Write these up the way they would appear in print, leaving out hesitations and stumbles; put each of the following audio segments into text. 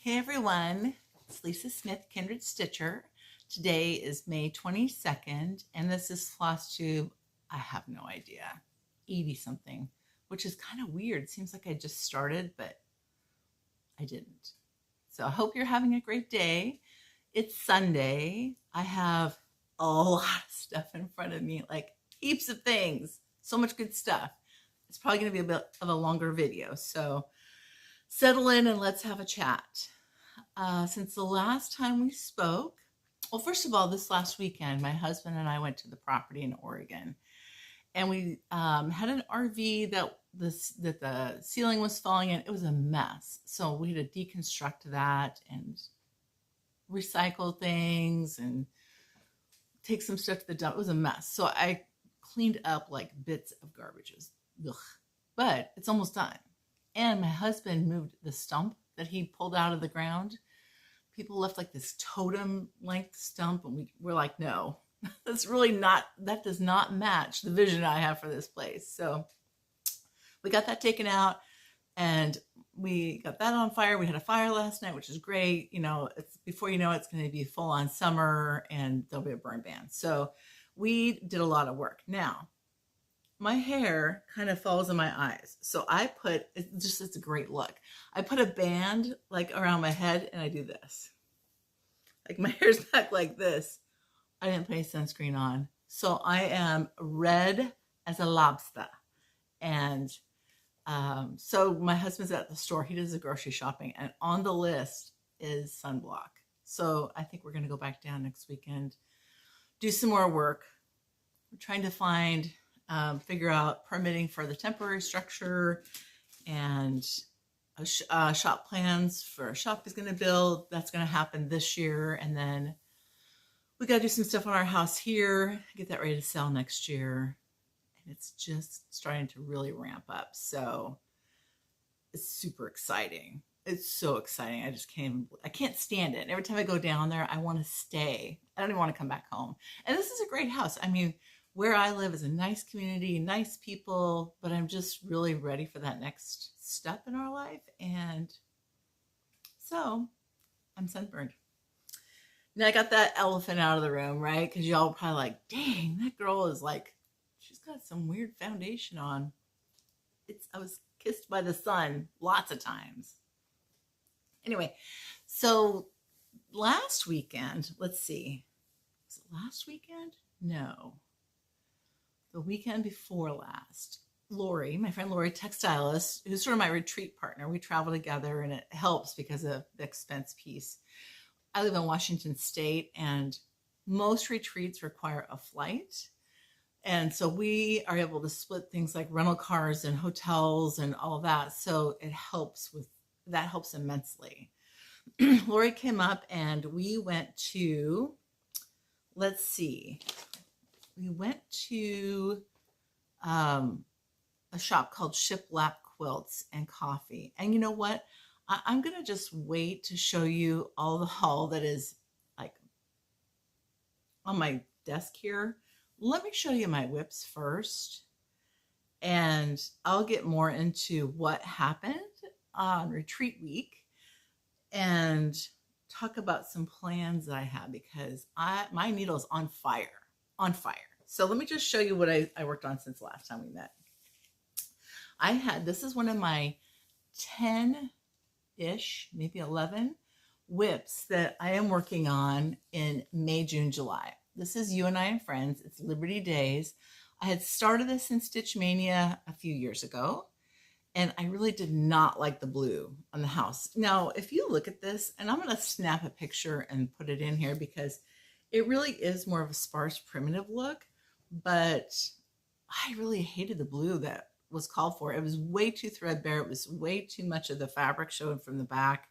Hey everyone, it's Lisa Smith, Kindred Stitcher. Today is May 22nd, and this is Flosstube. I have no idea, 80 something, which is kind of weird. Seems like I just started, but I didn't. So I hope you're having a great day. It's Sunday. I have a lot of stuff in front of me, like heaps of things, so much good stuff. It's probably going to be a bit of a longer video, so settle in and let's have a chat. Since the last time we spoke, well, first of all, this last weekend, my husband and I went to the property in Oregon, and we had an RV that the ceiling was falling in. It was a mess, so we had to deconstruct that and recycle things and take some stuff to the dump. It was a mess, so I cleaned up like bits of garbage. It was, ugh. But it's almost done. And my husband moved the stump that he pulled out of the ground. People left like this totem length stump, and we're like, no, that's really not, that does not match the vision I have for this place. So we got that taken out, and we got that on fire. We had a fire last night, which is great. You know, it's before you know it's going to be full on summer and there'll be a burn ban. So we did a lot of work. Now, my hair kind of falls in my eyes. So I put, it's a great look. I put a band like around my head, and I do this. Like my hair's back like this. I didn't put any sunscreen on. So I am red as a lobster. And so my husband's at the store. He does the grocery shopping, and on the list is sunblock. So I think we're going to go back down next weekend, do some more work. We're trying to find, figure out permitting for the temporary structure and shop plans for a shop he's going to build. That's going to happen this year. And then we got to do some stuff on our house here, get that ready to sell next year. And it's just starting to really ramp up. So it's super exciting. It's so exciting. I can't stand it. And every time I go down there, I want to stay. I don't even want to come back home. And this is a great house. I mean, where I live is a nice community, nice people, but I'm just really ready for that next step in our life. And so I'm sunburned. Now I got that elephant out of the room, right? Because y'all probably like, dang, that girl is like, she's got some weird foundation on. I was kissed by the sun lots of times. Anyway, so last weekend, let's see. Was it last weekend? No. The weekend before last, Lori, my friend Lori, textilist, who's sort of my retreat partner, we travel together, and it helps because of the expense piece. I live in Washington State, and most retreats require a flight. And so we are able to split things like rental cars and hotels and all that. So it helps that helps immensely. Lori came up, and we went to, let's see, we went to a shop called Shiplap Quilts and Coffee. And you know what? I'm going to just wait to show you all the haul that is like on my desk here. Let me show you my whips first, and I'll get more into what happened on retreat week and talk about some plans that I have, because my needle is on fire. So let me just show you what I worked on since last time we met. This is one of my 10-ish, maybe 11 whips that I am working on in May, June, July. This is You and I and Friends. It's Liberty Days. I had started this in Stitch Mania a few years ago, and I really did not like the blue on the house. Now, if you look at this, and I'm going to snap a picture and put it in here because it really is more of a sparse, primitive look, but I really hated the blue that was called for. It was way too threadbare. It was way too much of the fabric showing from the back,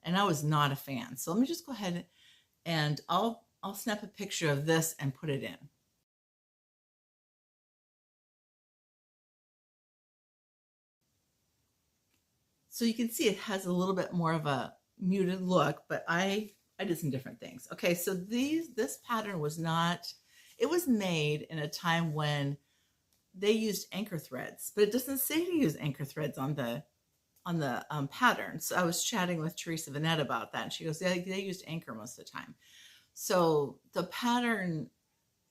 and I was not a fan. So let me just go ahead and I'll snap a picture of this and put it in. So you can see it has a little bit more of a muted look, but I did some different things. Okay, so this pattern was not, it was made in a time when they used anchor threads, but it doesn't say to use anchor threads on the pattern. So I was chatting with Teresa Vanette about that, and she goes, yeah, they used anchor most of the time. So the pattern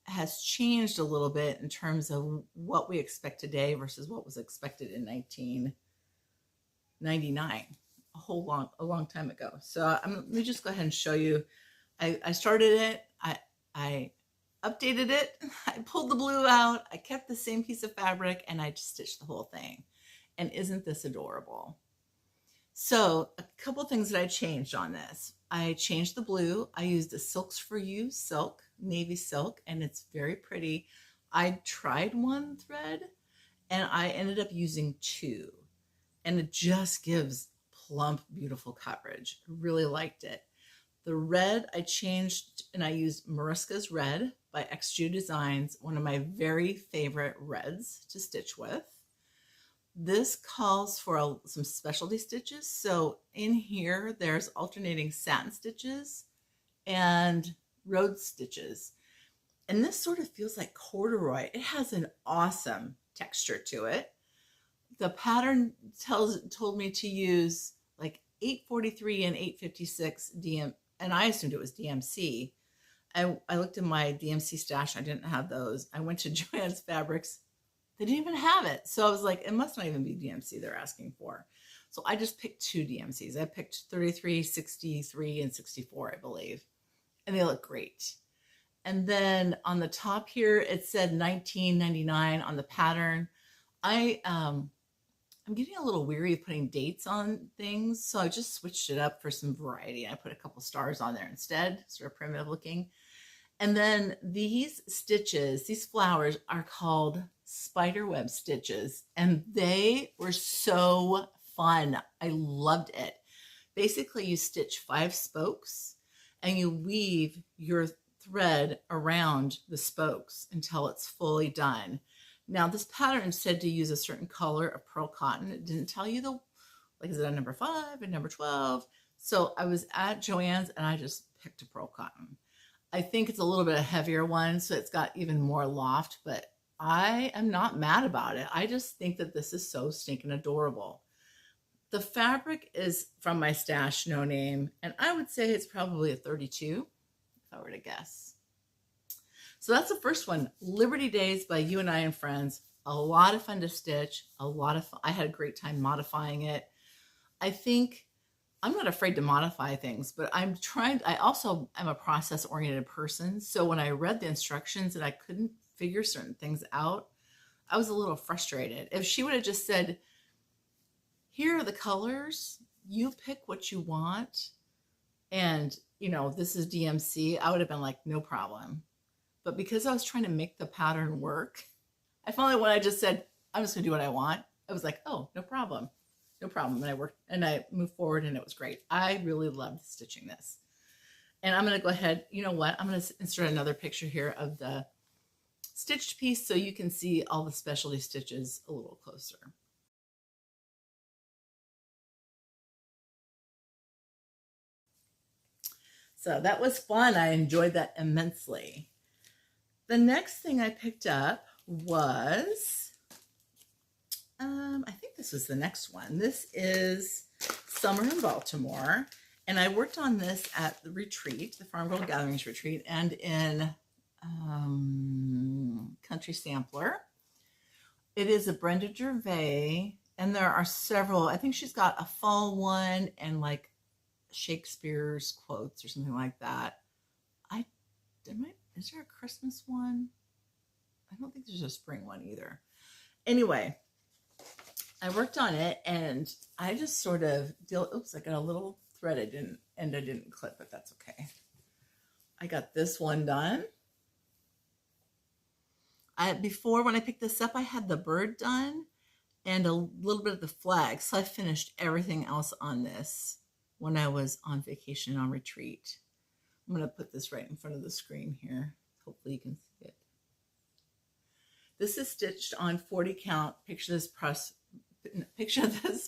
has changed a little bit in terms of what we expect today versus what was expected in 1999, a long time ago. So let me just go ahead and show you. I started it. I updated it. I pulled the blue out. I kept the same piece of fabric, and I just stitched the whole thing. And isn't this adorable? So a couple things that I changed on this. I changed the blue. I used the Silks for You silk, navy silk, and it's very pretty. I tried one thread and I ended up using two, and it just gives plump, beautiful coverage. Really liked it. The red I changed, and I used Mariska's Red by XJU Designs, one of my very favorite reds to stitch with. This calls for some specialty stitches. So in here, there's alternating satin stitches and rode stitches. And this sort of feels like corduroy. It has an awesome texture to it. The pattern told me to use like 843 and 856 DM, and I assumed it was DMC. I looked in my DMC stash. I didn't have those. I went to Joann's Fabrics. They didn't even have it. So I was like, it must not even be DMC they're asking for. So I just picked two DMCs. I picked 33, 63, and 64, I believe. And they look great. And then on the top here, it said 1999 on the pattern. I'm getting a little weary of putting dates on things. So I just switched it up for some variety. I put a couple stars on there instead, sort of primitive looking. And then these stitches, these flowers are called spiderweb stitches, and they were so fun. I loved it. Basically, you stitch 5 spokes and you weave your thread around the spokes until it's fully done. Now, this pattern said to use a certain color of pearl cotton. It didn't tell you like, is it a number 5 and number 12? So I was at Joann's and I just picked a pearl cotton. I think it's a little bit a heavier one, so it's got even more loft, but I am not mad about it. I just think that this is so stinking adorable. The fabric is from my stash, No Name, and I would say it's probably a 32, if I were to guess. So that's the first one, Liberty Days by You and I and Friends. A lot of fun to stitch, a lot of fun. I had a great time modifying it. I think I'm not afraid to modify things, but I also am a process-oriented person. So when I read the instructions and I couldn't figure certain things out, I was a little frustrated. If she would have just said, here are the colors, you pick what you want, and this is DMC, I would have been like, no problem. But because I was trying to make the pattern work, I finally, when I just said, I'm just gonna do what I want, I was like, oh, no problem. No problem. And I moved forward, and it was great. I really loved stitching this. And I'm going to go ahead. You know what? I'm going to insert another picture here of the stitched piece so you can see all the specialty stitches a little closer. So that was fun. I enjoyed that immensely. The next thing I picked up was, I think this was the next one. This is Summer in Baltimore. And I worked on this at the retreat, the Farmgirl Gatherings retreat, and in Country Sampler. It is a Brenda Gervais, and there are several. I think she's got a fall one and like Shakespeare's quotes or something like that. Is there a Christmas one? I don't think there's a spring one either. Anyway, I worked on it, and I just sort of oops, I got a little thread I didn't clip, but that's okay. I got this one done. Before, when I picked this up, I had the bird done and a little bit of the flag. So I finished everything else on this when I was on vacation on retreat. I'm going to put this right in front of the screen here. Hopefully you can see it. This is stitched on 40 count. Picture this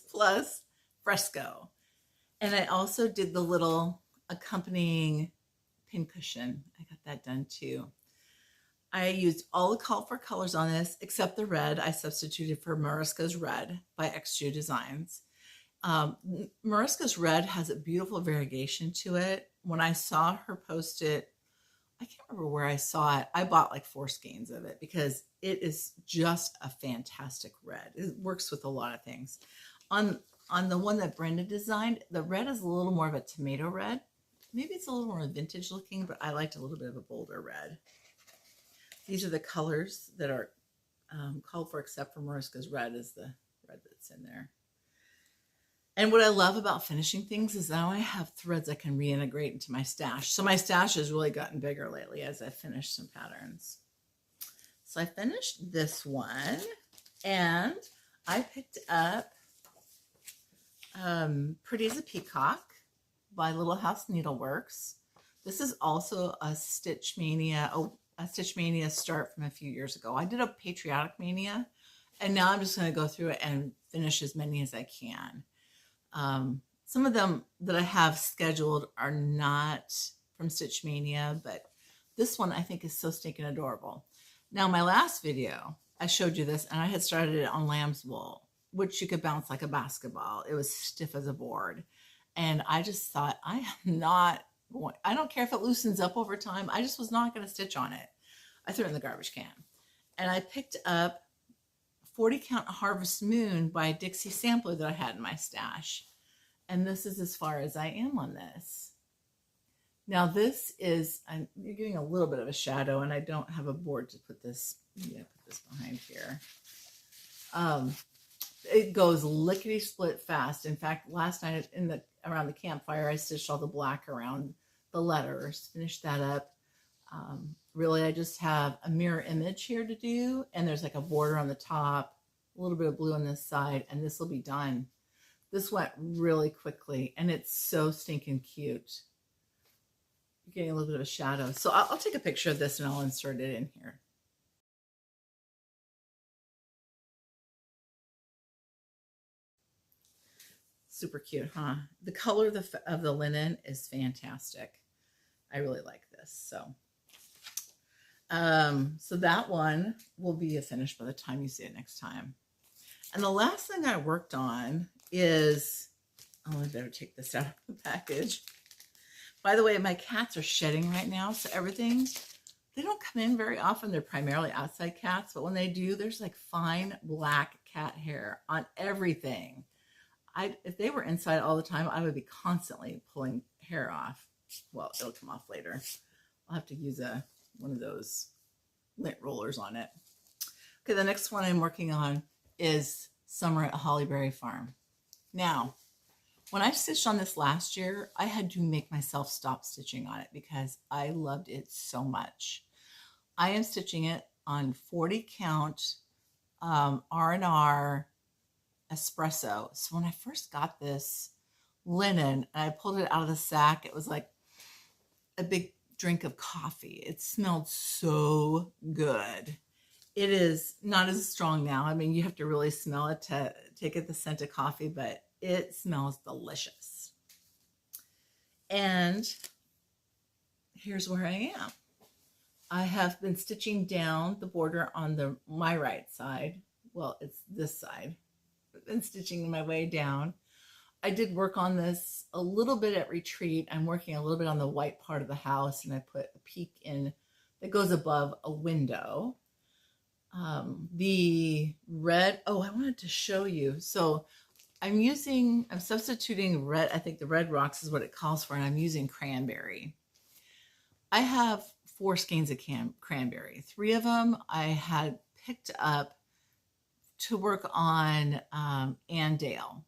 plus fresco. And I also did the little accompanying pin cushion. I got that done too. I used all the call for colors on this except the red. I substituted for Mariska's Red by XJU Designs. Mariska's red has a beautiful variegation to it. When I saw her post it, I can't remember where I saw it. I bought like 4 skeins of it because it is just a fantastic red. It works with a lot of things. On the one that Brenda designed, the red is a little more of a tomato red. Maybe it's a little more vintage looking, but I liked a little bit of a bolder red. These are the colors that are called for, except for Mariska's red is the red that's in there. And what I love about finishing things is now I have threads I can reintegrate into my stash. So my stash has really gotten bigger lately as I finished some patterns. So I finished this one and I picked up Pretty as a Peacock by Little House Needleworks. This is also a Stitch Mania start from a few years ago. I did a Patriotic Mania and now I'm just going to go through it and finish as many as I can. Some of them that I have scheduled are not from Stitch Mania, but this one I think is so stinking adorable. Now, my last video, I showed you this and I had started it on lamb's wool, which you could bounce like a basketball. It was stiff as a board. And I just thought, I don't care if it loosens up over time. I just was not going to stitch on it. I threw it in the garbage can. And I picked up 40 Count Harvest Moon by Dixie Sampler that I had in my stash. And this is as far as I am on this. Now this is, you're getting a little bit of a shadow and I don't have a board to put this, put this behind here. It goes lickety split fast. In fact, last night around the campfire, I stitched all the black around the letters, finished that up. Really, I just have a mirror image here to do, and there's like a border on the top, a little bit of blue on this side, and this will be done. This went really quickly, and it's so stinking cute. You're getting a little bit of a shadow. So I'll take a picture of this and I'll insert it in here. Super cute, huh? The color of the linen is fantastic. I really like this. So that one will be finished by the time you see it next time. And the last thing I worked on is, oh, I better take this out of the package. By the way, my cats are shedding right now, so everything, they don't come in very often. They're primarily outside cats, but when they do, there's like fine black cat hair on everything. If they were inside all the time, I would be constantly pulling hair off. Well, it'll come off later. I'll have to use one of those lint rollers on it. Okay, the next one I'm working on is Summer at Hollyberry Farm. Now, when I stitched on this last year, I had to make myself stop stitching on it because I loved it so much. I am stitching it on 40 count R&R espresso. So when I first got this linen and I pulled it out of the sack, it was like a big drink of coffee. It smelled so good. It is not as strong now. I mean, you have to really smell it to take it the scent of coffee, but it smells delicious. And here's where I am. I have been stitching down the border on my right side. Well, it's this side. I've been stitching my way down. I did work on this a little bit at retreat. I'm working a little bit on the white part of the house, and I put a peak in that goes above a window. The red, oh, I wanted to show you. So I'm substituting red. I think the Red Rocks is what it calls for, and I'm using cranberry. I have 4 skeins of cranberry. 3 of them I had picked up to work on Ann Dale.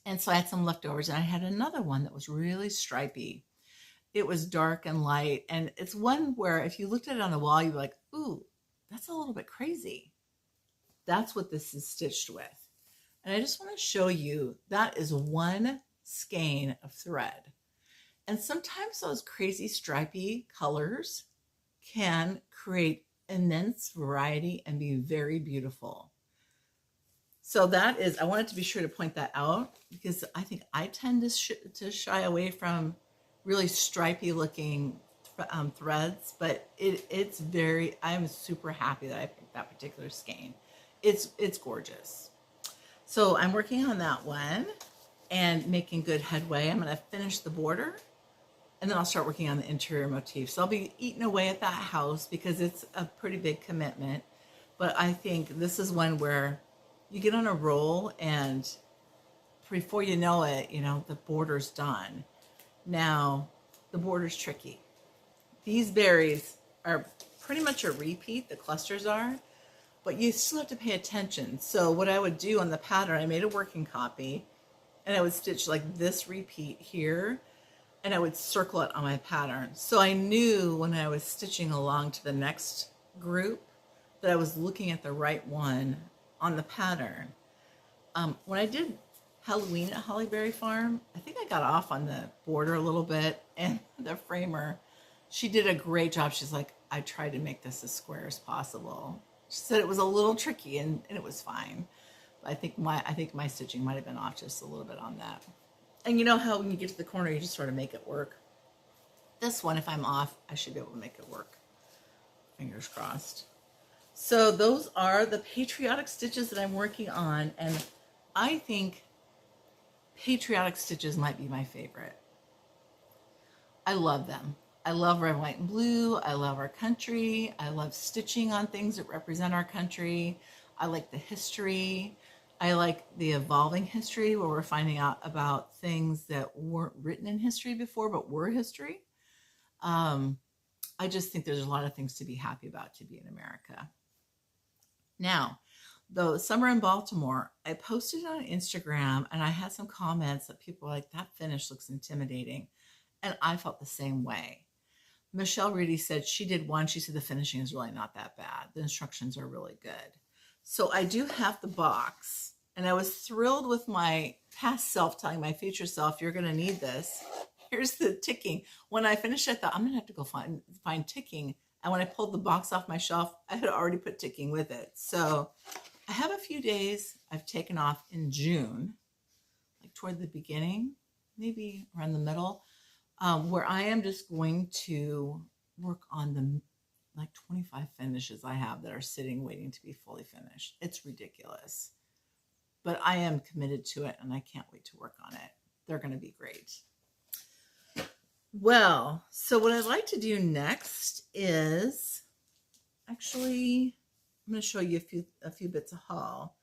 And so I had some leftovers, and I had another one that was really stripy. It was dark and light, and it's one where if you looked at it on the wall, you'd be like, ooh, that's a little bit crazy. That's what this is stitched with. And I just want to show you that is 1 skein of thread. And sometimes those crazy stripy colors can create immense variety and be very beautiful. So that is, I wanted to be sure to point that out because I think I tend to shy away from really stripy looking threads, but it's very, I'm super happy that I picked that particular skein. It's gorgeous. So I'm working on that one. and making good headway. I'm going to finish the border, and then I'll start working on the interior motif. So I'll be eating away at that house because it's a pretty big commitment. But I think this is one where you get on a roll, and before you know it, you know, the border's done. Now, the border's tricky. These berries are pretty much a repeat, the clusters are, but you still have to pay attention. So what I would do on the pattern, I made a working copy, and I would stitch like this repeat here, and I would circle it on my pattern. So I knew when I was stitching along to the next group that I was looking at the right one on the pattern. When I did Halloween at Hollyberry Farm, I think I got off on the border a little bit, and the framer, she did a great job. She's like, I tried to make this as square as possible. She said it was a little tricky, and it was fine. But I think my stitching might have been off just a little bit on that. And you know how when you get to the corner, you just sort of make it work. This one, if I'm off, I should be able to make it work. Fingers crossed. So those are the patriotic stitches that I'm working on, and I think patriotic stitches might be my favorite. I love them. I love red, white, and blue. I love our country. I love stitching on things that represent our country. I like the history. I like the evolving history where we're finding out about things that weren't written in history before, but were history. I just think there's a lot of things to be happy about to be in America. Now, the summer in Baltimore, I posted on Instagram, and I had some comments that people were like, that finish looks intimidating. And I felt the same way. Michelle Reedy said she did one. She said the finishing is really not that bad. The instructions are really good. So I do have the box, and I was thrilled with my past self telling my future self, you're going to need this. Here's the ticking. When I finished, I thought, I'm going to have to go find ticking. And when I pulled the box off my shelf, I had already put ticking with it. So I have a few days I've taken off in June, like toward the beginning, maybe around the middle, where I am just going to work on the like 25 finishes I have that are sitting waiting to be fully finished. It's ridiculous, but I am committed to it, and I can't wait to work on it. They're going to be great. Well, so what I'd like to do next is actually, I'm going to show you a few bits of haul.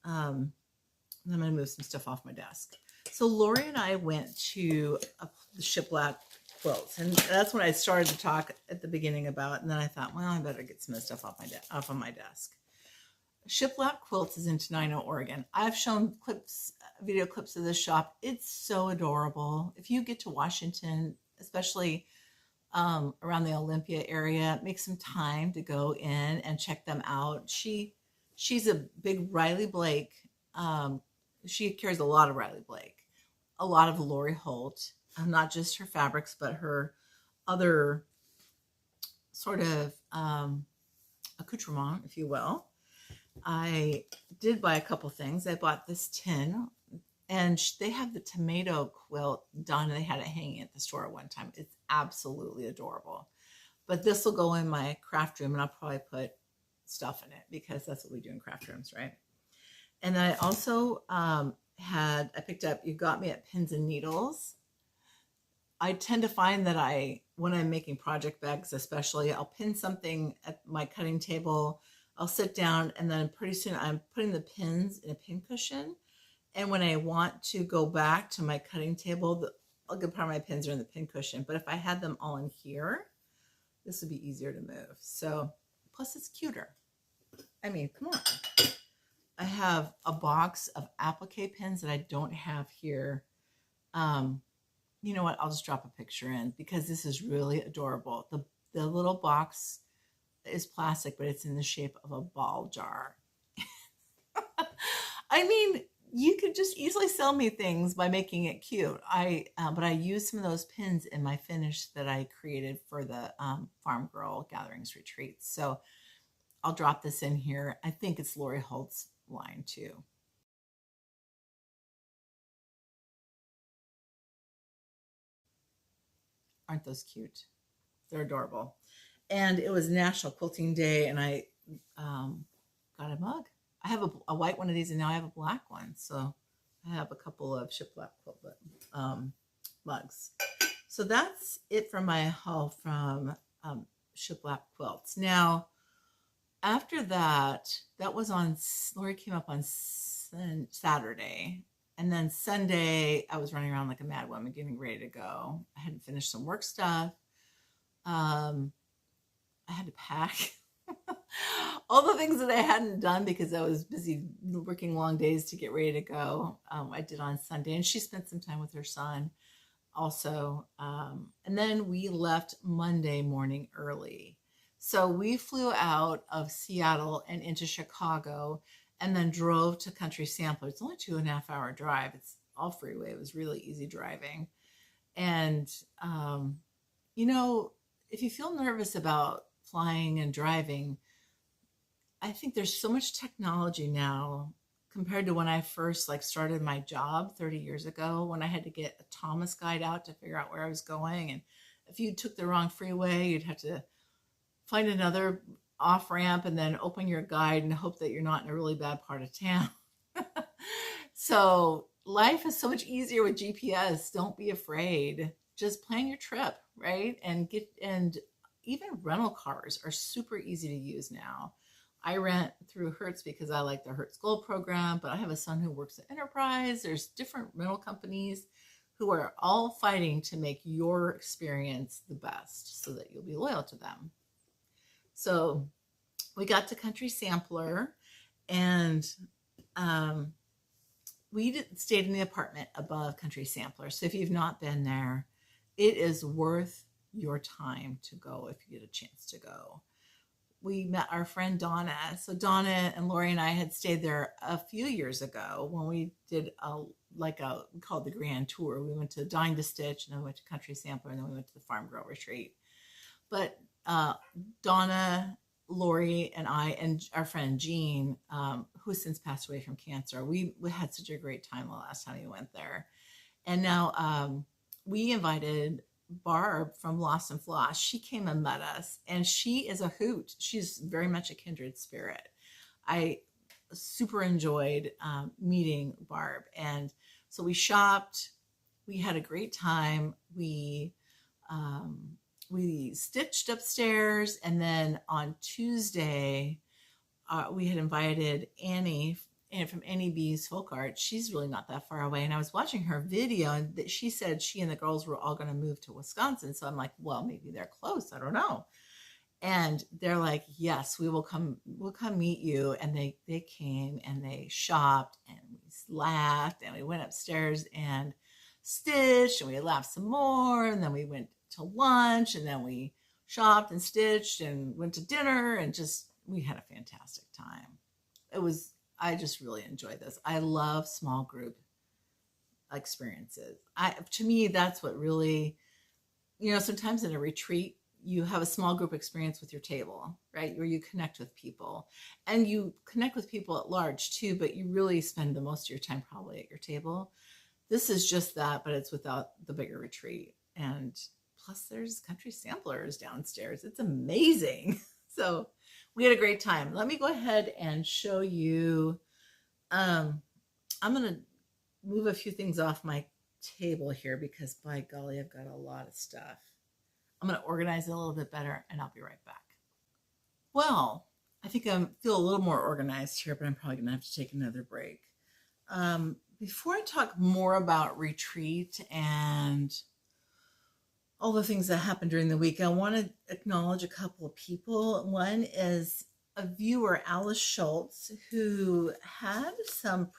And I'm going to move some stuff off my desk. So Lori and I went to the Shiplap Quilts, and that's when I started to talk at the beginning about, and then I thought, well, I better get some of this stuff off on my desk. Shiplap Quilts is in Tenino, Oregon. I've shown video clips of this shop. It's so adorable. If you get to Washington, especially around the Olympia area, make some time to go in and check them out. She's a big Riley Blake. She carries a lot of Riley Blake, a lot of Lori Holt, not just her fabrics, but her other sort of accoutrement, if you will. I did buy a couple things. I bought this tin, and they have the tomato quilt done. They had it hanging at the store at one time. It's absolutely adorable. But this will go in my craft room, and I'll probably put stuff in it because that's what we do in craft rooms, right? And I also I picked up You Got Me at Pins and Needles. I tend to find that when I'm making project bags especially, I'll pin something at my cutting table. I'll sit down, and then pretty soon I'm putting the pins in a pin cushion. And when I want to go back to my cutting table, a good part of my pins are in the pin cushion. But if I had them all in here, this would be easier to move. So, plus it's cuter. I mean, come on. I have a box of applique pins that I don't have here. You know what? I'll just drop a picture in because this is really adorable. The little box is plastic, but it's in the shape of a ball jar. I mean, you could just easily sell me things by making it cute. But I used some of those pins in my finish that I created for the Farmgirl Gatherings Retreat. So I'll drop this in here. I think it's Lori Holt's line too. Aren't those cute? They're adorable. And it was National Quilting Day, and I got a mug. I have a white one of these, and now I have a black one. So I have a couple of Shiplap Quilt mugs. So that's it for my haul from Shiplap Quilts. Now, after that, that was on, Lori came up on Saturday. And then Sunday, I was running around like a mad woman getting ready to go. I had to finish some work stuff. I had to pack all the things that I hadn't done because I was busy working long days to get ready to go. I did on Sunday, and she spent some time with her son also. And then we left Monday morning early. So we flew out of Seattle and into Chicago and then drove to Country Sampler. It's only a 2.5-hour drive. It's all freeway. It was really easy driving. And, you know, if you feel nervous about flying and driving, I think there's so much technology now compared to when I first started my job 30 years ago, when I had to get a Thomas guide out to figure out where I was going. And if you took the wrong freeway, you'd have to find another off ramp and then open your guide and hope that you're not in a really bad part of town. So life is so much easier with GPS. Don't be afraid. Just plan your trip, right? And even rental cars are super easy to use now. I rent through Hertz because I like the Hertz Gold program, but I have a son who works at Enterprise. There's different rental companies who are all fighting to make your experience the best so that you'll be loyal to them. So we got to Country Sampler, and we stayed in the apartment above Country Sampler. So if you've not been there, it is worth your time to go if you get a chance to go. We met our friend Donna. So Donna and Lori and I had stayed there a few years ago when we did we called the Grand Tour. We went to Dine to Stitch, and then we went to Country Sampler, and then we went to the Farmgirl retreat. But Donna, Lori, and I, and our friend Jean, who has since passed away from cancer, we had such a great time the last time we went there. And now we invited Barb from Lost and Floss. She came and met us, and she is a hoot. She's very much a kindred spirit. I super enjoyed meeting Barb. And so we shopped. We had a great time. We stitched upstairs, and then on Tuesday, we had invited Annie from Annie B's Folk Art. She's really not that far away, and I was watching her video, and that she said she and the girls were all going to move to Wisconsin. So I'm like, well, maybe they're close. I don't know. And they're like, yes, we'll come meet you. And they came, and they shopped, and we laughed, and we went upstairs and stitched, and we laughed some more, and then we went to lunch, and then we shopped and stitched and went to dinner, and we had a fantastic time. I just really enjoyed this. I love small group experiences. To me, that's what really, sometimes in a retreat, you have a small group experience with your table, right? Where you connect with people, and you connect with people at large too, but you really spend the most of your time probably at your table. This is just that, but it's without the bigger retreat. And plus there's Country Samplers downstairs. It's amazing. So we had a great time. Let me go ahead and show you. I'm going to move a few things off my table here because by golly, I've got a lot of stuff. I'm going to organize it a little bit better, and I'll be right back. Well, I think I feel a little more organized here, but I'm probably going to have to take another break. Before I talk more about retreat and all the things that happened during the week, I want to acknowledge a couple of people. One is a viewer, Alice Schultz, who had some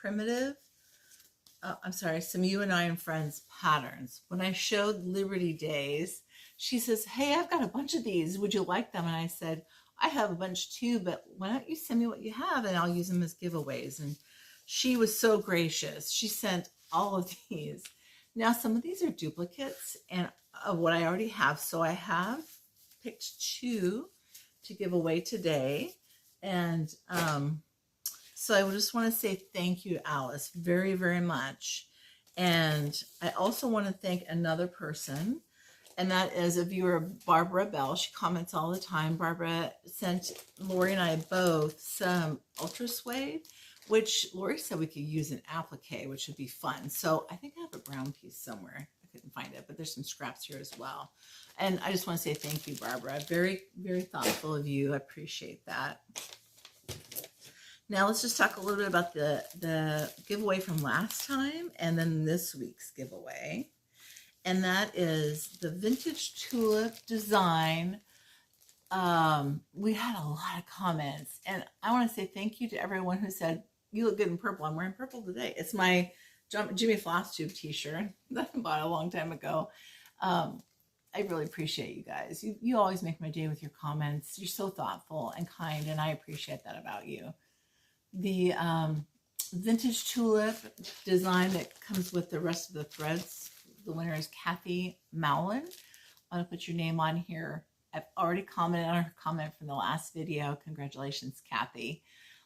some You and I and Friends patterns. When I showed Liberty Days, she says, hey, I've got a bunch of these. Would you like them? And I said, I have a bunch too, but why don't you send me what you have, and I'll use them as giveaways. And she was so gracious. She sent all of these. Now, some of these are duplicates and of what I already have. So I have picked 2 to give away today. And so I just want to say thank you, Alice, very, very much. And I also want to thank another person, and that is a viewer, Barbara Bell. She comments all the time. Barbara sent Lori and I both some ultra suede, which Lori said we could use an applique, which would be fun. So I think I have a brown piece somewhere. I couldn't find it, but there's some scraps here as well. And I just want to say thank you, Barbara. Very, very thoughtful of you. I appreciate that. Now let's just talk a little bit about the giveaway from last time and then this week's giveaway. And that is the vintage tulip design. We had a lot of comments, and I want to say thank you to everyone who said, you look good in purple. I'm wearing purple today. It's my Jimmy Flosstube t-shirt that I bought a long time ago. I really appreciate you guys. You always make my day with your comments. You're so thoughtful and kind, and I appreciate that about you. The vintage tulip design that comes with the rest of the threads, the winner is Kathy Mowlin. I'm going to put your name on here. I've already commented on her comment from the last video. Congratulations, Kathy.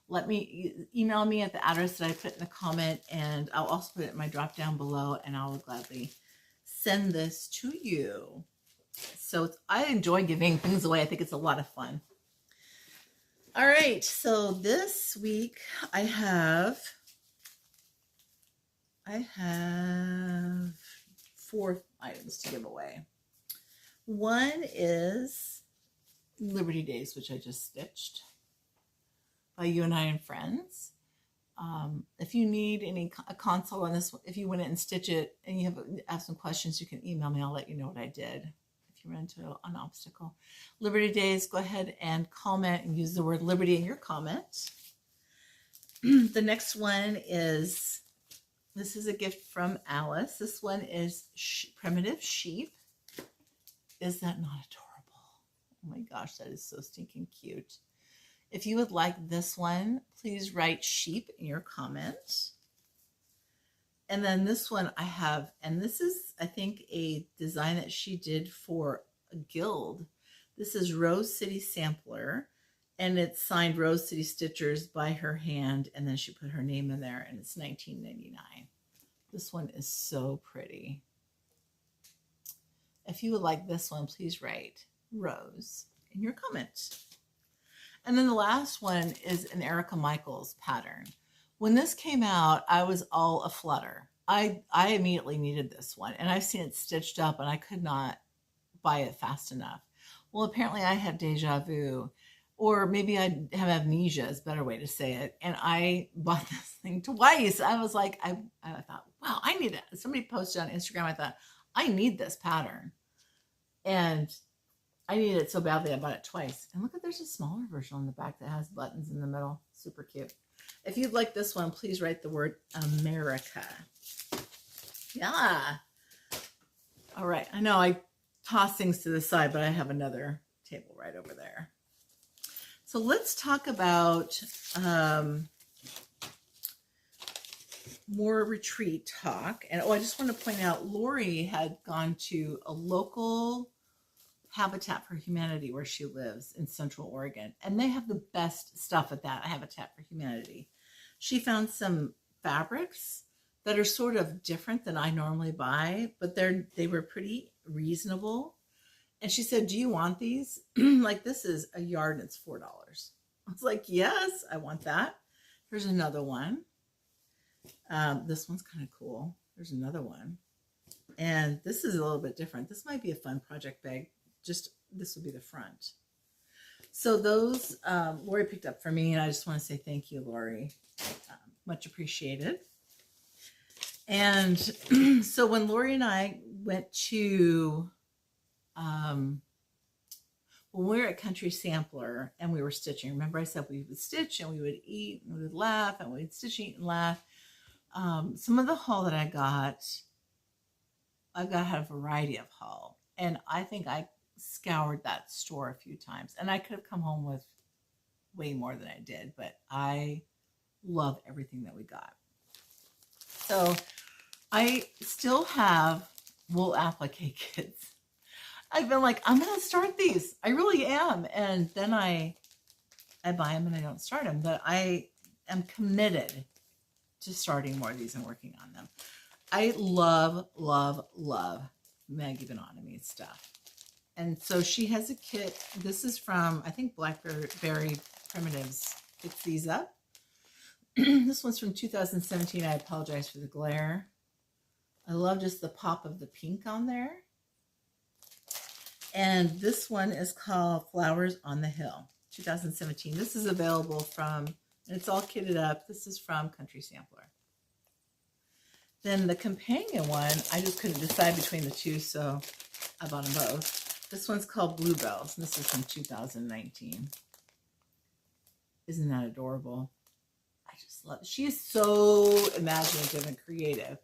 Email me at the address that I put in the comment, and I'll also put it in my drop down below, and I will gladly send this to you. So I enjoy giving things away. I think it's a lot of fun. All right, so this week I have 4 items to give away. One is Liberty Days, which I just stitched by You and I and Friends. If you need a consult on this, if you want to stitch it and you have some questions, you can email me. I'll let you know what I did. If you run into an obstacle, Liberty Days, go ahead and comment and use the word Liberty in your comment. The next one is, this is a gift from Alice. This one is Primitive Sheep. Is that not adorable? Oh my gosh, that is so stinking cute. If you would like this one, please write sheep in your comments. And then this one I have, and this is, I think, a design that she did for a guild. This is Rose City Sampler, and it's signed Rose City Stitchers by her hand, and then she put her name in there, and it's $19.99. This one is so pretty. If you would like this one, please write Rose in your comments. And then the last one is an Erica Michaels pattern. When this came out, I was all aflutter. I immediately needed this one, and I've seen it stitched up, and I could not buy it fast enough. Well, apparently I have deja vu, or maybe I have amnesia is a better way to say it. And I bought this thing twice. I was like, I thought, wow, I need it. Somebody posted on Instagram. I thought, I need this pattern. And I needed it so badly, I bought it twice. And look, there's a smaller version on the back that has buttons in the middle. Super cute. If you'd like this one, please write the word America. Yeah. All right. I know I toss things to the side, but I have another table right over there. So let's talk about more retreat talk. And I just want to point out, Lori had gone to a local Habitat for Humanity where she lives in Central Oregon, and they have the best stuff at that Habitat for Humanity. She found some fabrics that are sort of different than I normally buy, but they were pretty reasonable. And she said, do you want these? Like, this is a yard and it's $4. I was like, yes, I want that. Here's another one. This one's kind of cool. There's another one. And this is a little bit different. This might be a fun project bag. Just, this will be the front. So those Lori picked up for me, and I just want to say thank you, Lori. Much appreciated. And so when Lori and I went to, when we were at Country Sampler and we were stitching, remember I said we would stitch and we would eat and we would laugh and we'd stitch, eat, and laugh. Some of the haul that I got had a variety of haul. And I think I scoured that store a few times, and I could have come home with way more than I did, but I love everything that we got. So I still have wool applique kits. I've been like, I'm going to start these. I really am. And then I buy them and I don't start them, but I am committed to starting more of these and working on them. I love, love, love Maggie Bononomi's stuff. And so she has a kit. This is from, I think, Blackberry Primitives picks these up. This one's from 2017. I apologize for the glare. I love just the pop of the pink on there. And this one is called Flowers on the Hill, 2017. This is available from, and it's all kitted up. This is from Country Sampler. Then the companion one, I just couldn't decide between the two, so I bought them both. This one's called Bluebells, and this is from 2019. Isn't that adorable? I just love it. She is so imaginative and creative.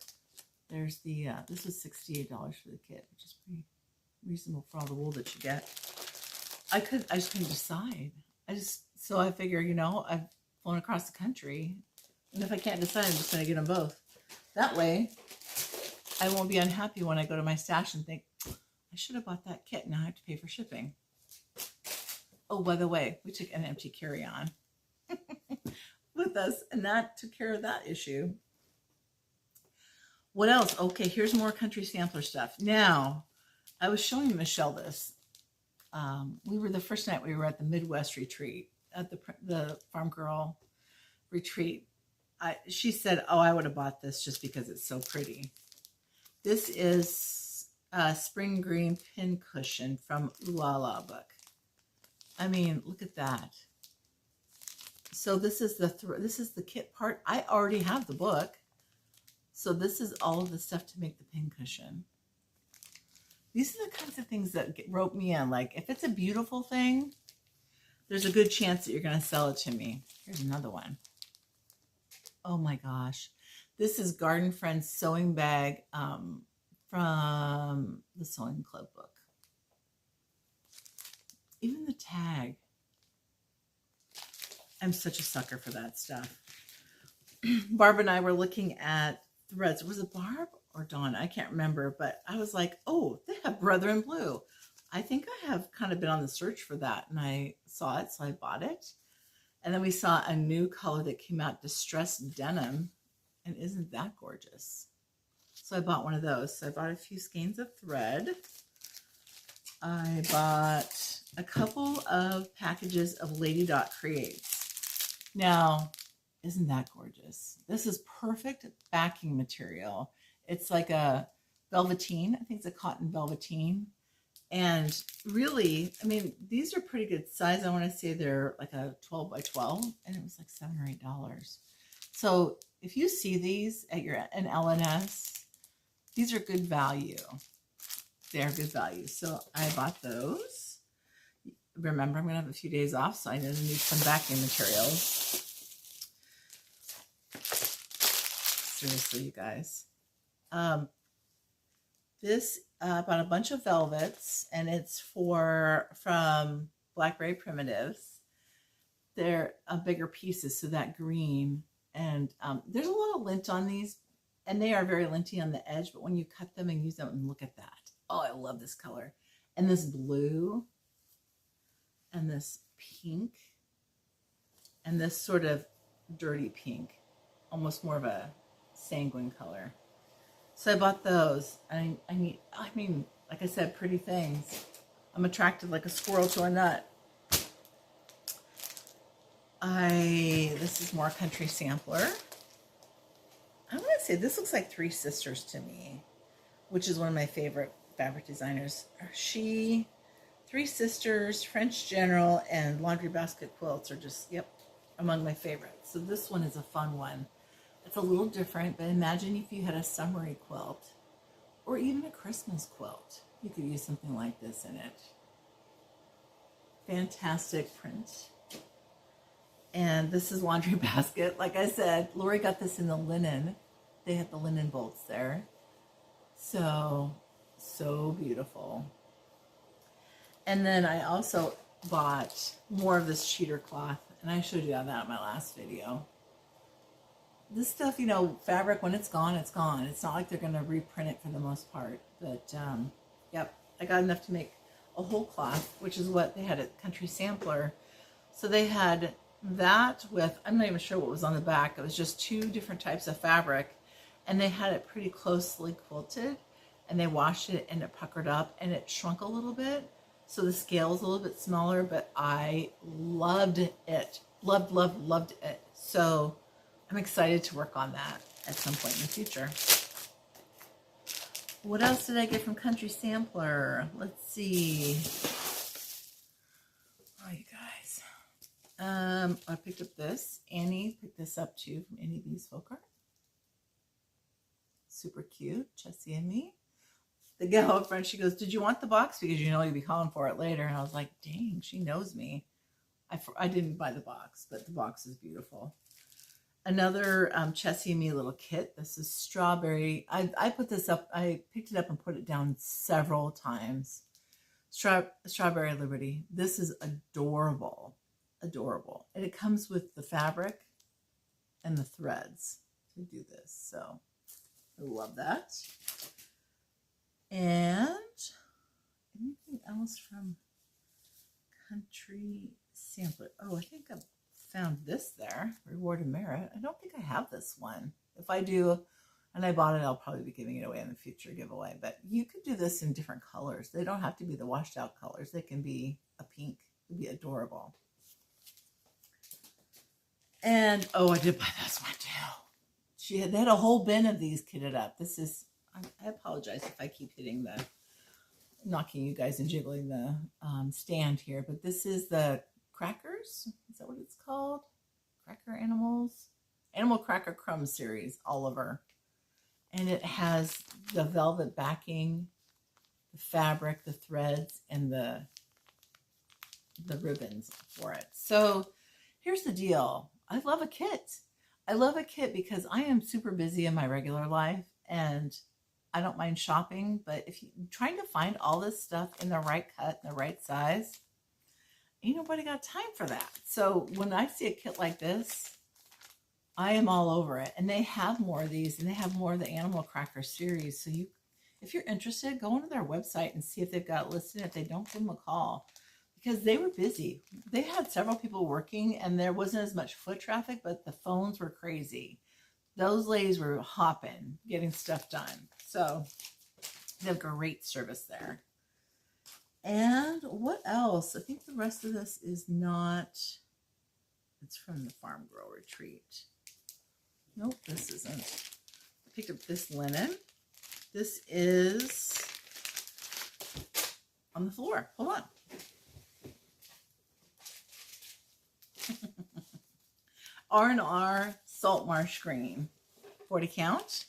There's the, this was $68 for the kit, which is pretty reasonable for all the wool that you get. I just couldn't decide. So I figure, you know, I've flown across the country, and if I can't decide, I'm just going to get them both. That way, I won't be unhappy when I go to my stash and think, I should have bought that kit. Now I have to pay for shipping. Oh, by the way, we took an empty carry-on with us, and that took care of that issue. What else? Okay, here's more Country Sampler stuff. Now, I was showing Michelle this. We were the first night we were at the Midwest retreat, at the Farmgirl retreat. She said, oh, I would have bought this just because it's so pretty. This is a spring green pin cushion from Ooh La La book. I mean, look at that. So this is the kit part. I already have the book. So this is all of the stuff to make the pin cushion. These are the kinds of things that rope me in. Like, if it's a beautiful thing, there's a good chance that you're going to sell it to me. Here's another one. Oh my gosh. This is Garden Friends sewing bag from the Sewing Club book. Even the tag. I'm such a sucker for that stuff. Barb and I were looking at threads. Was it Barb or Dawn? I can't remember, but I was like, oh, they have Brother in Blue. I think I have kind of been on the search for that, and I saw it, so I bought it. And then we saw a new color that came out, Distressed Denim, and isn't that gorgeous? So I bought one of those. So I bought a few skeins of thread. I bought a couple of packages of Lady Dot Creates. Now, isn't that gorgeous? This is perfect backing material. It's like a velveteen. I think it's a cotton velveteen. And really, I mean, these are pretty good size. I want to say they're like a 12 by 12, and it was like $7 or $8. So if you see these at an LNS, these are good value. They're good value. So I bought those. Remember, I'm going to have a few days off, so I need some backing materials. Seriously, you guys. This bought a bunch of velvets, and it's from Blackberry Primitives. They're bigger pieces, so that green. And there's a lot of lint on these, and they are very linty on the edge, but when you cut them and use them, and look at that. Oh, I love this color. And this blue, and this pink, and this sort of dirty pink, almost more of a sanguine color. So I bought those. I mean, like I said, pretty things. I'm attracted like a squirrel to a nut. This is more Country Sampler. I want to say this looks like Three Sisters to me, which is one of my favorite fabric designers. Three Sisters, French General, and Laundry Basket Quilts are just, yep, among my favorites. So this one is a fun one. It's a little different, but imagine if you had a summery quilt or even a Christmas quilt. You could use something like this in it. Fantastic print. And this is Laundry Basket. Like I said, Lori got this in the linen. They had the linen bolts there. So beautiful. And then I also bought more of this cheater cloth, and I showed you that in my last video. This stuff, you know, fabric, when it's gone, it's gone. It's not like they're going to reprint it for the most part. But, yep, I got enough to make a whole cloth, which is what they had at Country Sampler. So they had that with, I'm not even sure what was on the back. It was just two different types of fabric. And they had it pretty closely quilted. And they washed it, and it puckered up, and it shrunk a little bit. So the scale is a little bit smaller, but I loved it. Loved it. So I'm excited to work on that at some point in the future. What else did I get from Country Sampler? Let's see. Oh, you guys. I picked up this. Annie picked this up too from Annie B's Folk Art. Super cute. Chessie and me. The gal up front, she goes, did you want the box? Because you know you'll be calling for it later. And I was like, dang, she knows me. I didn't buy the box, but the box is beautiful. Another Chessie and me little kit. This is strawberry. I put this up. I picked it up and put it down several times. Strawberry Liberty. This is adorable. Adorable. And it comes with the fabric and the threads to do this. So I love that. And anything else from Country Sampler? Oh, I think I've found this there, Reward and Merit. I don't think I have this one. If I do, and I bought it, I'll probably be giving it away in the future giveaway. But you could do this in different colors. They don't have to be the washed out colors. They can be a pink. It would be adorable. And, oh, I did buy this one too. They had a whole bin of these kitted up. This is, I apologize if I keep hitting the, knocking you guys and jiggling the stand here. But this is the Crackers. Is that what it's called? Cracker Animals? Animal Cracker Crumb series, Oliver. And it has the velvet backing, the fabric, the threads, and the ribbons for it. So here's the deal. I love a kit. I love a kit because I am super busy in my regular life and I don't mind shopping, but if you're trying to find all this stuff in the right cut and the right size, ain't nobody got time for that. So when I see a kit like this, I am all over it. And they have more of these, and they have more of the Animal Cracker series. So if you're interested, go onto their website and see if they've got it listed. If they don't, give them a call because they were busy. They had several people working and there wasn't as much foot traffic, but the phones were crazy. Those ladies were hopping, getting stuff done. So they have great service there. And what else? I think the rest of this is not, it's from the Farmgirl retreat. Nope, this isn't. I picked up this linen. This is on the floor. Hold on. R&R Salt Marsh Green, 40 count.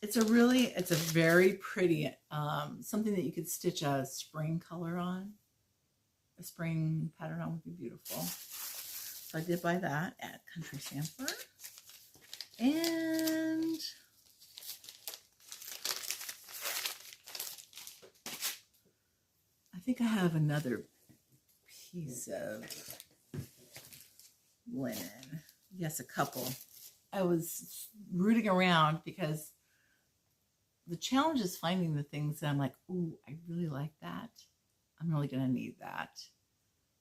It's a very pretty, something that you could stitch a spring color on. A spring pattern on would be beautiful. So I did buy that at Country Sampler. And I think I have another piece of linen. Yes, a couple. I was rooting around because the challenge is finding the things that I'm like, ooh, I really like that. I'm really going to need that.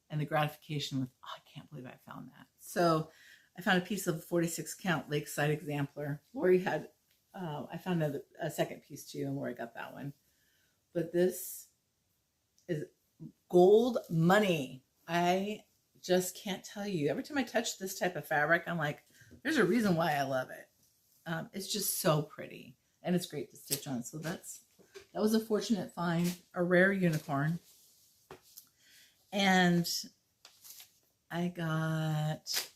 And the gratification with, oh, I can't believe I found that. So I found a piece of 46 count Lakeside Exemplar. Lori had, I found a second piece too, and Lori got that one. But this is gold money. I just can't tell you. Every time I touch this type of fabric, I'm like, there's a reason why I love it. It's just so pretty. And it's great to stitch on. So that was a fortunate find, a rare unicorn. And I got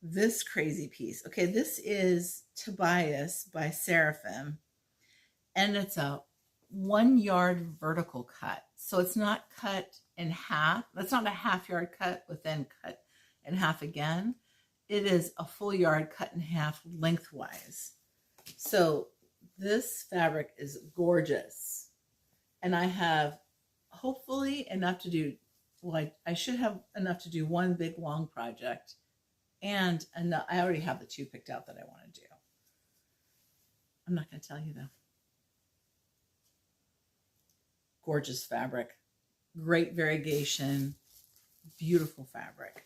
this crazy piece. Okay, this is Tobias by Seraphim. And it's a 1 yard vertical cut. So it's not cut in half. That's not a half yard cut with then cut in half again. It is a full yard cut in half lengthwise. So this fabric is gorgeous. And I have hopefully enough to do, well, I should have enough to do one big long project. And enough, I already have the 2 picked out that I want to do. I'm not going to tell you though. Gorgeous fabric. Great variegation. Beautiful fabric.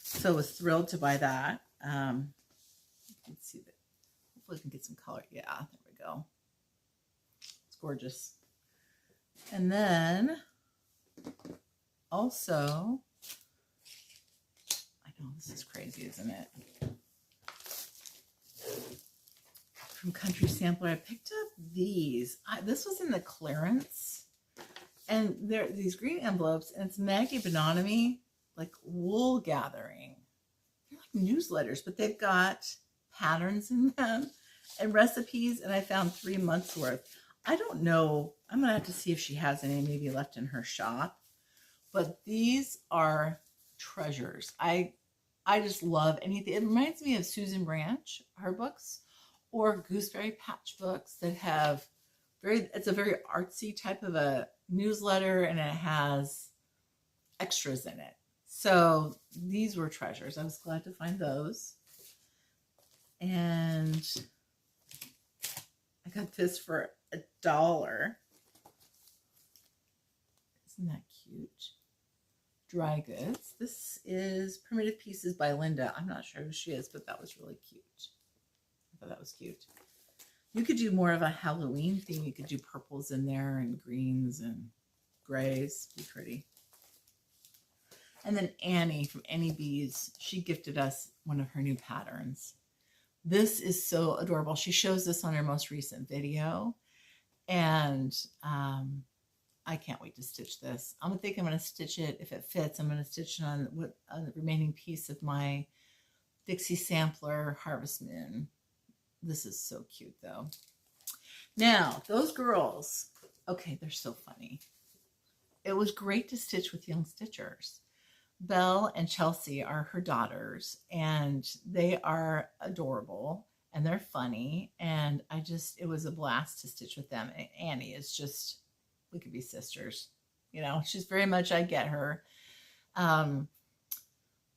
So I was thrilled to buy that. Let's see. Hopefully I can get some color. Yeah, there we go. It's gorgeous. And then also, I know this is crazy, isn't it? from Country Sampler. I picked up these. This was in the clearance. And they're these green envelopes, and it's Maggie Bonomi, like wool gathering. They're like newsletters, but they've got patterns in them and recipes, and I found 3 months worth. I don't know. I'm going to have to see if she has any maybe left in her shop. But these are treasures. I just love anything. It reminds me of Susan Branch, her books, or Gooseberry Patch books that have it's a very artsy type of a newsletter, and it has extras in it. So these were treasures. I was glad to find those. And I got this for $1. Isn't that cute? Dry goods. This is Primitive Pieces by Linda. I'm not sure who she is, but that was really cute. I thought that was cute. You could do more of a Halloween theme. You could do purples in there and greens and grays. Be pretty. And then Annie from Annie Bees, she gifted us one of her new patterns. This is so adorable. She shows this on her most recent video. And I can't wait to stitch this. I think I'm going to stitch it. If it fits, I'm going to stitch it on the remaining piece of my Dixie Sampler Harvest Moon. This is so cute, though. Now, those girls, okay, they're so funny. It was great to stitch with young stitchers. Belle and Chelsea are her daughters, and they are adorable, and they're funny, and it was a blast to stitch with them. And Annie is just, we could be sisters. You know, she's very much, I get her.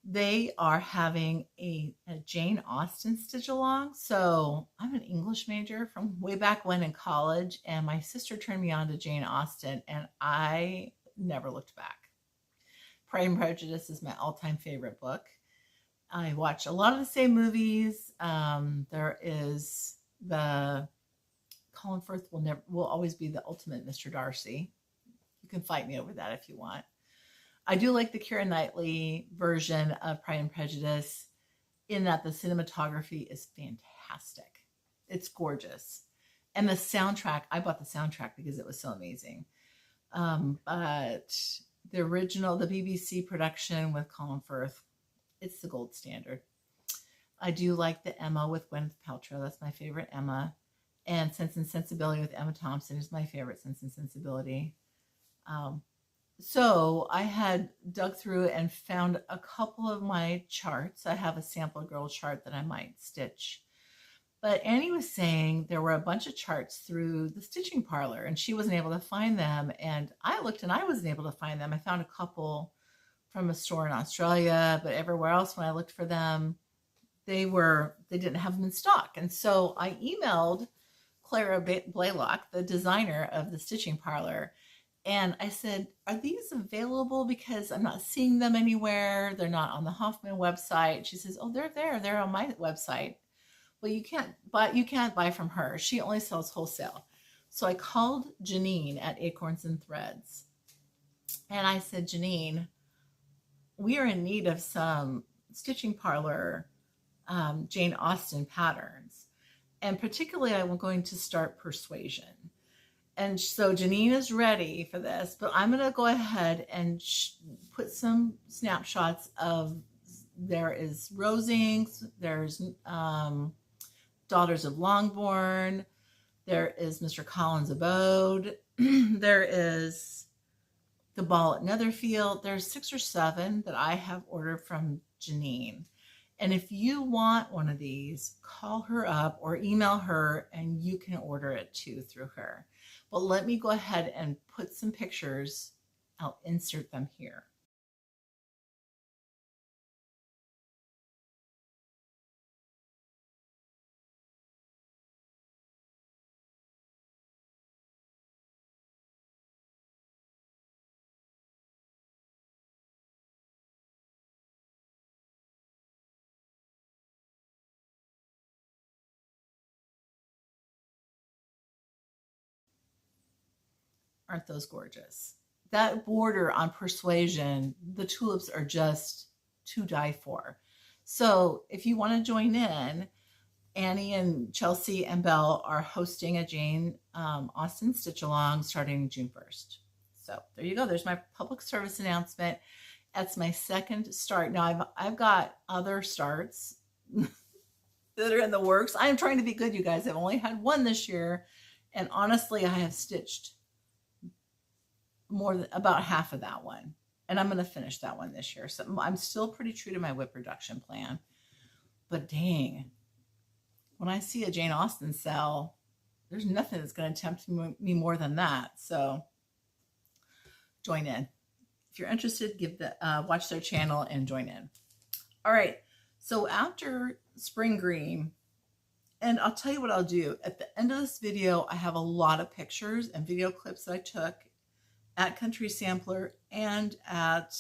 They are having a Jane Austen stitch along. So I'm an English major from way back when in college, and my sister turned me on to Jane Austen, and I never looked back. Pride and Prejudice is my all-time favorite book. I watch a lot of the same movies. There is the Colin Firth will always be the ultimate Mr. Darcy. You can fight me over that if you want. I do like the Keira Knightley version of Pride and Prejudice in that the cinematography is fantastic. It's gorgeous. And the soundtrack, I bought the soundtrack because it was so amazing. But the original, the BBC production with Colin Firth, it's the gold standard. I do like the Emma with Gwyneth Paltrow. That's my favorite Emma. And Sense and Sensibility with Emma Thompson is my favorite Sense and Sensibility. So I had dug through and found a couple of my charts. I have a sample girl chart that I might stitch. But Annie was saying there were a bunch of charts through the stitching parlor, and she wasn't able to find them. And I looked and I wasn't able to find them. I found a couple from a store in Australia, but everywhere else when I looked for them, they didn't have them in stock. And so I emailed Clara Blaylock, the designer of the stitching parlor, and I said, are these available? Because I'm not seeing them anywhere. They're not on the Hoffman website. She says, oh, they're there. They're on my website. Well, you can't buy from her. She only sells wholesale. So I called Janine at Acorns and Threads. And I said, Janine, we are in need of some stitching parlor Jane Austen patterns. And particularly, I'm going to start Persuasion. And so Janine is ready for this, but I'm going to go ahead and put some snapshots of, there is Rosings, there's Daughters of Longbourn, there is Mr. Collins' Abode, there is The Ball at Netherfield. There's 6 or 7 that I have ordered from Janine. And if you want one of these, call her up or email her and you can order it too through her. But let me go ahead and put some pictures. I'll insert them here. Aren't those gorgeous? That border on Persuasion, the tulips are just to die for. So if you want to join in, Annie and Chelsea and Belle are hosting a Jane Austen stitch along starting June 1st. So there you go. There's my public service announcement. That's my second start. Now I've got other starts that are in the works. I am trying to be good, you guys. I've only had one this year, and honestly, I have stitched more than about half of that one, and I'm going to finish that one this year. So I'm still pretty true to my WIP production plan. But dang, when I see a Jane Austen sell, there's nothing that's going to tempt me more than that. So join in. If you're interested, watch their channel and join in. All right. So after Spring Green, and I'll tell you what I'll do. At the end of this video, I have a lot of pictures and video clips that I took at Country Sampler and at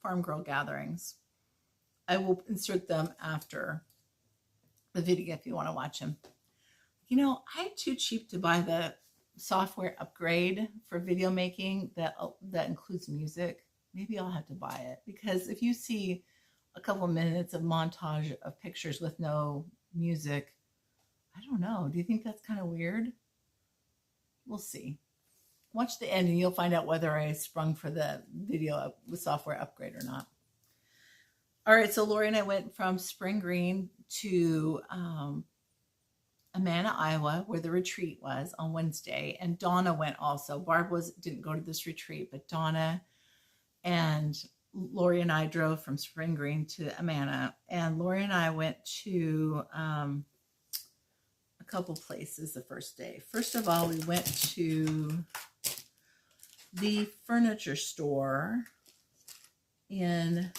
Farmgirl gatherings. I will insert them after the video if you want to watch them. You know, I'm too cheap to buy the software upgrade for video making that includes music. Maybe I'll have to buy it, because if you see a couple minutes of montage of pictures with no music, I don't know. Do you think that's kind of weird? We'll see. Watch the end and you'll find out whether I sprung for the video with software upgrade or not. All right, so Lori and I went from Spring Green to Amana, Iowa, where the retreat was on Wednesday, and Donna went also. Barb didn't go to this retreat, but Donna and Lori and I drove from Spring Green to Amana, and Lori and I went to a couple places the first day. First of all, we went to the furniture store in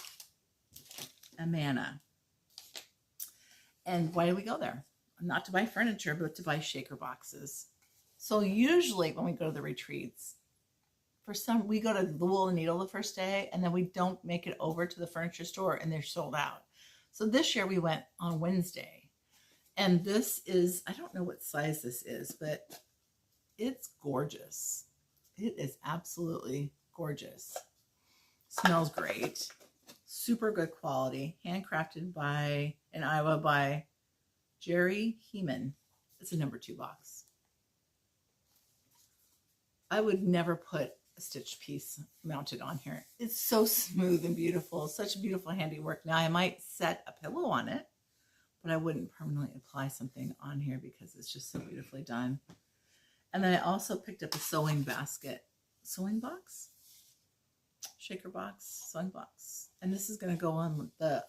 Amana. And why did we go there? Not to buy furniture, but to buy shaker boxes. So usually when we go to the retreats, we go to the Wool and Needle the first day, and then we don't make it over to the furniture store, and they're sold out. So this year we went on Wednesday, and this is, I don't know what size this is, but it's gorgeous. It is absolutely gorgeous. Smells great. Super good quality. Handcrafted in Iowa by Jerry Heeman. It's a number 2 box. I would never put a stitched piece mounted on here. It's so smooth and beautiful. Such beautiful handiwork. Now I might set a pillow on it, but I wouldn't permanently apply something on here because it's just so beautifully done. And then I also picked up a sewing basket. Sewing box? Shaker box? Sewing box. And this is going to go on the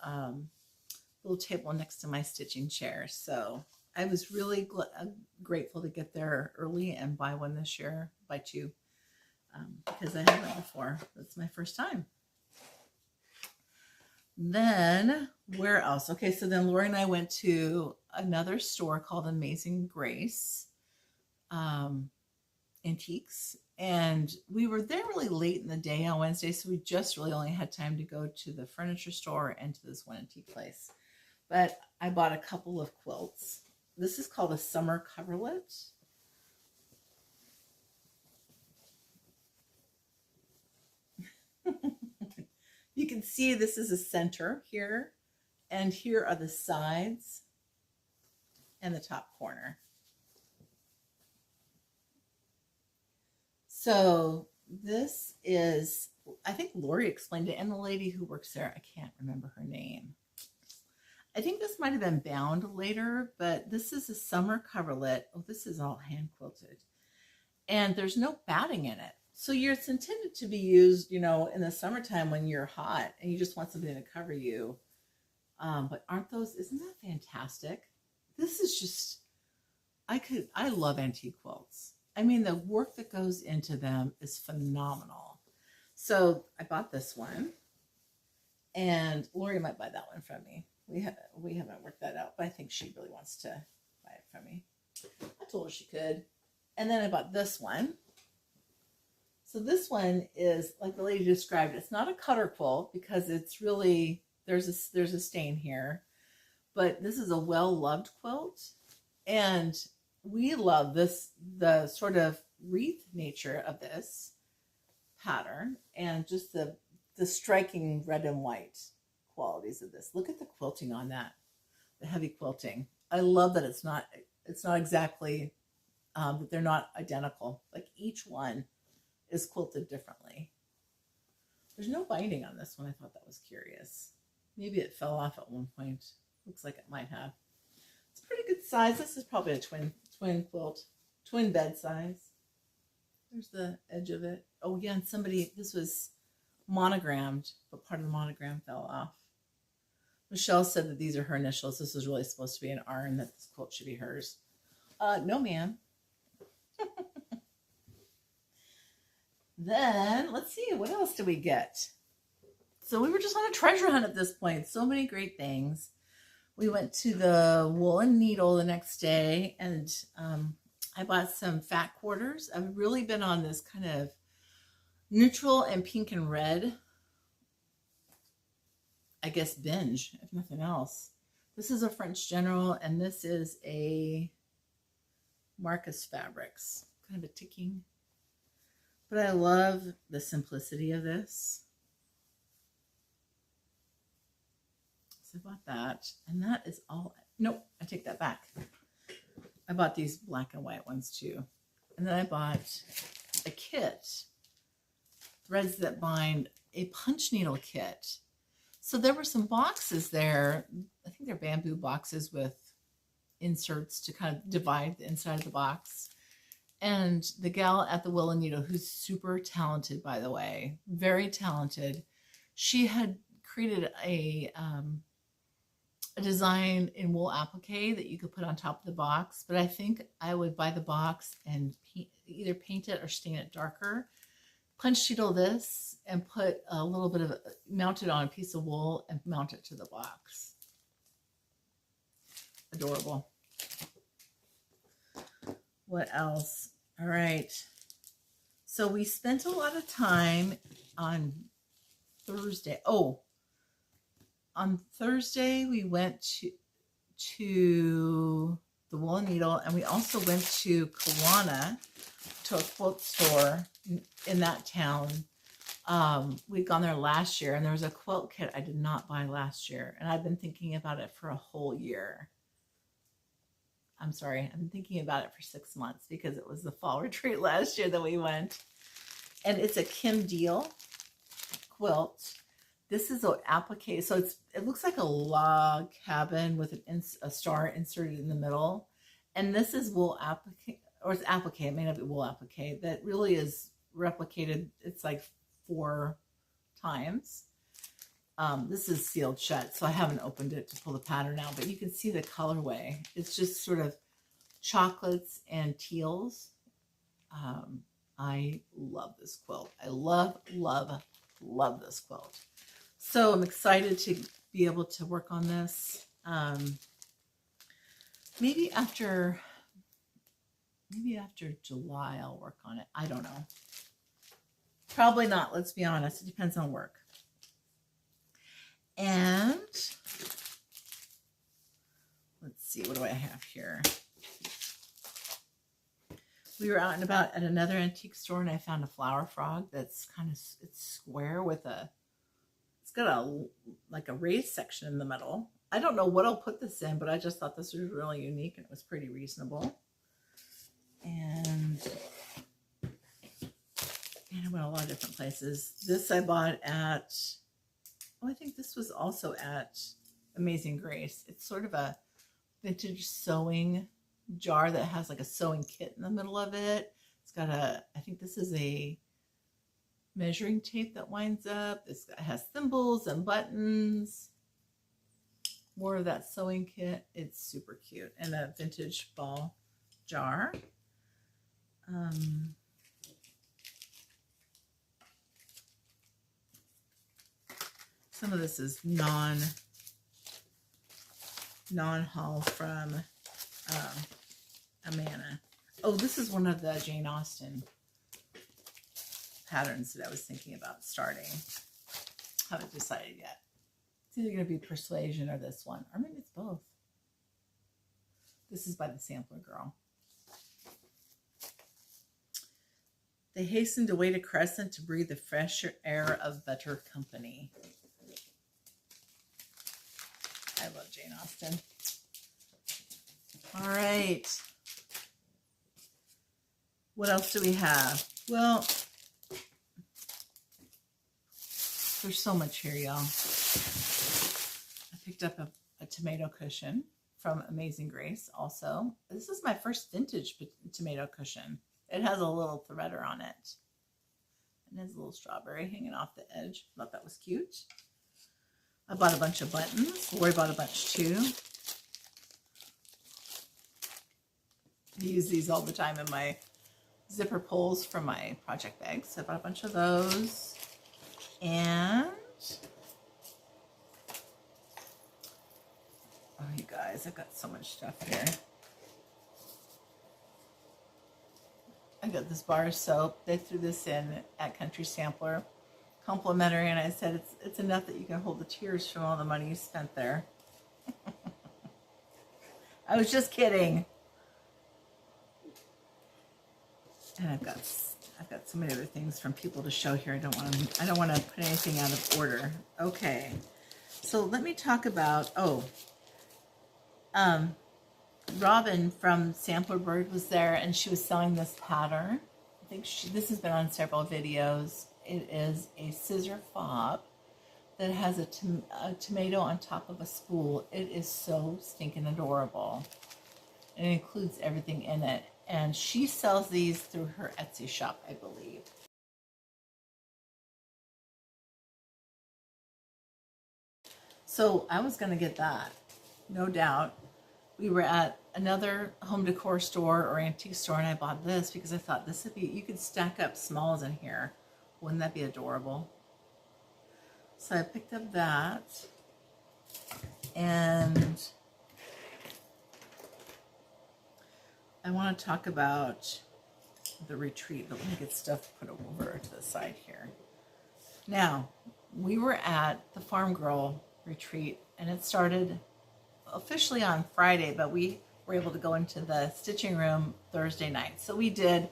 little table next to my stitching chair. So I was really grateful to get there early and buy one this year, buy 2, because I haven't before. That's my first time. Then where else? Okay, so then Lori and I went to another store called Amazing Grace Antiques, and we were there really late in the day on Wednesday, so we just really only had time to go to the furniture store and to this one antique place. But I bought a couple of quilts. This is called a summer coverlet. You can see this is a center here, and here are the sides and the top corner. So this is, I think Lori explained it, and the lady who works there, I can't remember her name. I think this might have been bound later, but this is a summer coverlet. Oh, this is all hand quilted. And there's no batting in it. So it's intended to be used, in the summertime when you're hot and you just want something to cover you. But isn't that fantastic? This is just, I love antique quilts. I mean, the work that goes into them is phenomenal. So I bought this one, and Lori might buy that one from me. We haven't worked that out, but I think she really wants to buy it from me. I told her she could. And then I bought this one. So this one is, like the lady described, it's not a cutter quilt because it's really, there's a stain here, but this is a well-loved quilt. And we love the sort of wreath nature of this pattern and just the striking red and white qualities of this. Look at the quilting on that. the heavy quilting. I love that it's not exactly, that they're not identical. Like each one is quilted differently. There's no binding on this one. I thought that was curious. Maybe it fell off at one point. Looks like it might have. It's a pretty good size. This is probably a twin quilt, twin bed size. There's the edge of it. Oh yeah, and this was monogrammed, but part of the monogram fell off. Michelle said that these are her initials. This was really supposed to be an R and that this quilt should be hers. No, ma'am. Then, let's see, what else did we get? So we were just on a treasure hunt at this point. So many great things. We went to the Woolen Needle the next day, and I bought some fat quarters. I've really been on this kind of neutral and pink and red, I guess, binge, if nothing else. This is a French General, and this is a Marcus Fabrics, kind of a ticking. But I love the simplicity of this. So I bought that, and that is all. Nope, I take that back. I bought these black and white ones too. And then I bought a kit, Threads That Bind, a punch needle kit. So there were some boxes there. I think they're bamboo boxes with inserts to kind of divide the inside of the box. And the gal at the Willow Needle, who's super talented, by the way, very talented, she had created a design in wool applique that you could put on top of the box. But I think I would buy the box and either paint it or stain it darker. Punch needle this and put a little bit of mount it on a piece of wool and mount it to the box. Adorable. What else? All right. So we spent a lot of time on Thursday. Oh, on Thursday we went to the Woolen Needle, and we also went to Kiwana, to a quilt store in that town. We'd gone there last year, and there was a quilt kit I did not buy last year, and I've been thinking about it for a whole year. I'm sorry, I've been thinking about it for 6 months because it was the fall retreat last year that we went. And it's a Kim Deal quilt. This is an applique, so it looks like a log cabin with a star inserted in the middle. And this is wool applique, or it's applique, it may not be wool applique, that really is replicated. It's like 4 times. This is sealed shut, so I haven't opened it to pull the pattern out, but you can see the colorway. It's just sort of chocolates and teals. I love this quilt. I love, love, love this quilt. So I'm excited to be able to work on this. Maybe after July I'll work on it. I don't know. Probably not, let's be honest. It depends on work. And let's see, what do I have here? We were out and about at another antique store, and I found a flower frog that's it's square with it's got like a raised section in the middle. I don't know what I'll put this in, but I just thought this was really unique and it was pretty reasonable. And I went a lot of different places. This I bought at, I think this was also at Amazing Grace. It's sort of a vintage sewing jar that has like a sewing kit in the middle of it. It's got I think this is a measuring tape that winds up. It has thimbles and buttons. More of that sewing kit. It's super cute. And a vintage ball jar. Some of this is non-haul from Amana. Oh, this is one of the Jane Austen patterns that I was thinking about starting. Haven't decided yet. It's either going to be Persuasion or this one, or maybe it's both. This is by the Sampler Girl. They hastened away to Crescent to breathe the fresher air of better company. I love Jane Austen. All right. What else do we have? Well, there's so much here, y'all. I picked up a tomato cushion from Amazing Grace also. This is my first vintage tomato cushion. It has a little threader on it. And there's a little strawberry hanging off the edge. Thought that was cute. I bought a bunch of buttons. Lori bought a bunch too. I use these all the time in my zipper pulls from my project bags. So I bought a bunch of those. And oh, you guys, I've got so much stuff here. I got this bar of soap. They threw this in at Country Sampler, complimentary, and I said it's enough that you can hold the tears from all the money you spent there. I was just kidding. And I've got so many other things from people to show here. I don't want to put anything out of order. Okay, so let me talk about Robin from Sampler Bird was there, and she was selling this pattern. I think this has been on several videos. It is a scissor fob that has a tomato on top of a spool. It is so stinking adorable. It includes everything in it. And she sells these through her Etsy shop, I believe. So I was going to get that, no doubt. We were at another home decor store or antique store, and I bought this because I thought this would be, you could stack up smalls in here. Wouldn't that be adorable? So I picked up that. And I want to talk about the retreat, but let me get stuff put over to the side here. Now, we were at the Farmgirl retreat, and it started officially on Friday, but we were able to go into the stitching room Thursday night. So we did,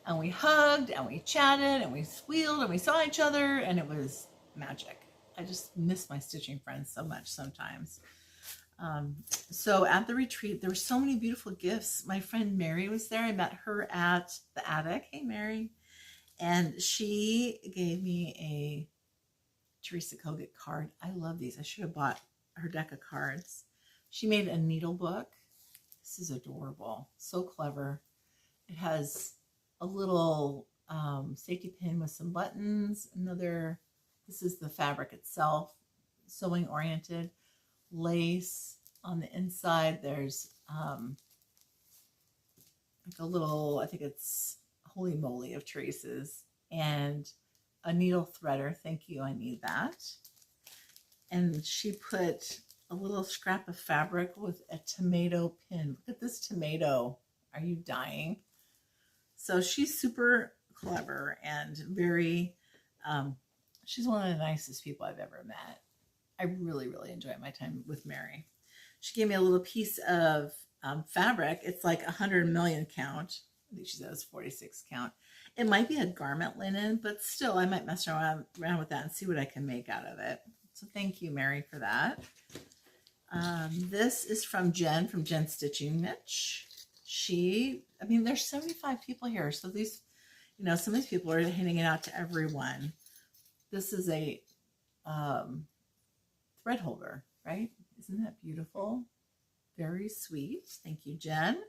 and we hugged, and we chatted, and we squealed, and we saw each other, and it was magic. I just miss my stitching friends so much sometimes. So at the retreat, there were so many beautiful gifts. My friend Mary was there. I met her at the attic. Hey, Mary. And she gave me a Teresa Kogut card. I love these. I should have bought her deck of cards. She made a needle book. This is adorable. So clever. It has a little safety pin with some buttons. This is the fabric itself, sewing oriented. Lace on the inside. There's like a little, I think it's Holy Moly of Teresa's, and a needle threader. Thank you, I need that. And she put a little scrap of fabric with a tomato pin. Look at this tomato. Are you dying? So she's super clever and very, she's one of the nicest people I've ever met. I really, really enjoyed my time with Mary. She gave me a little piece of fabric. It's like 100 million count. I think she says 46 count. It might be a garment linen, but still I might mess around with that and see what I can make out of it. So thank you, Mary, for that. This is from Jen Stitching Niche. There's 75 people here. So these, some of these people are handing it out to everyone. This is a thread holder, right? Isn't that beautiful? Very sweet. Thank you, Jen.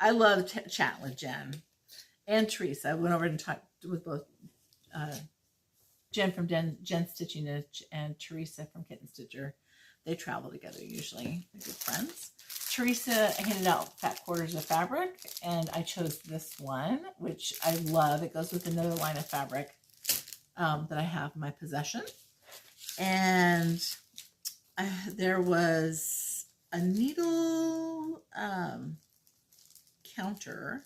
I love chatting with Jen and Teresa. I went over and talked with both Jen from Jen Stitching Niche and Teresa from Kitten Stitcher. They travel together usually. They're good friends. Teresa handed out fat quarters of fabric, and I chose this one, which I love. It goes with another line of fabric that I have in my possession. And there was a needle counter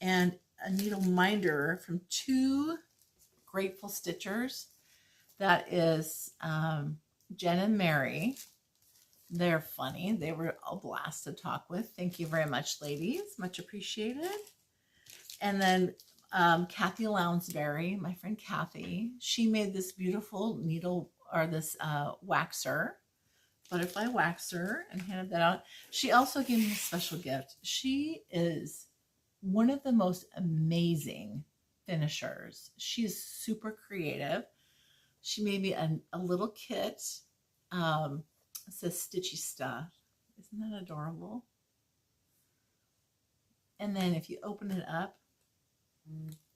and a needle minder from two grateful stitchers. That is Jen and Mary. They're funny. They were a blast to talk with. Thank you very much, ladies. Much appreciated. And then Kathy Lounsbury, my friend Kathy, she made this beautiful needle, or this waxer butterfly waxer and handed that out. She also gave me a special gift. She is one of the most amazing finishers. She is super creative. She made me a little kit. It says Stitchy Stuff. Isn't that adorable? And then if you open it up,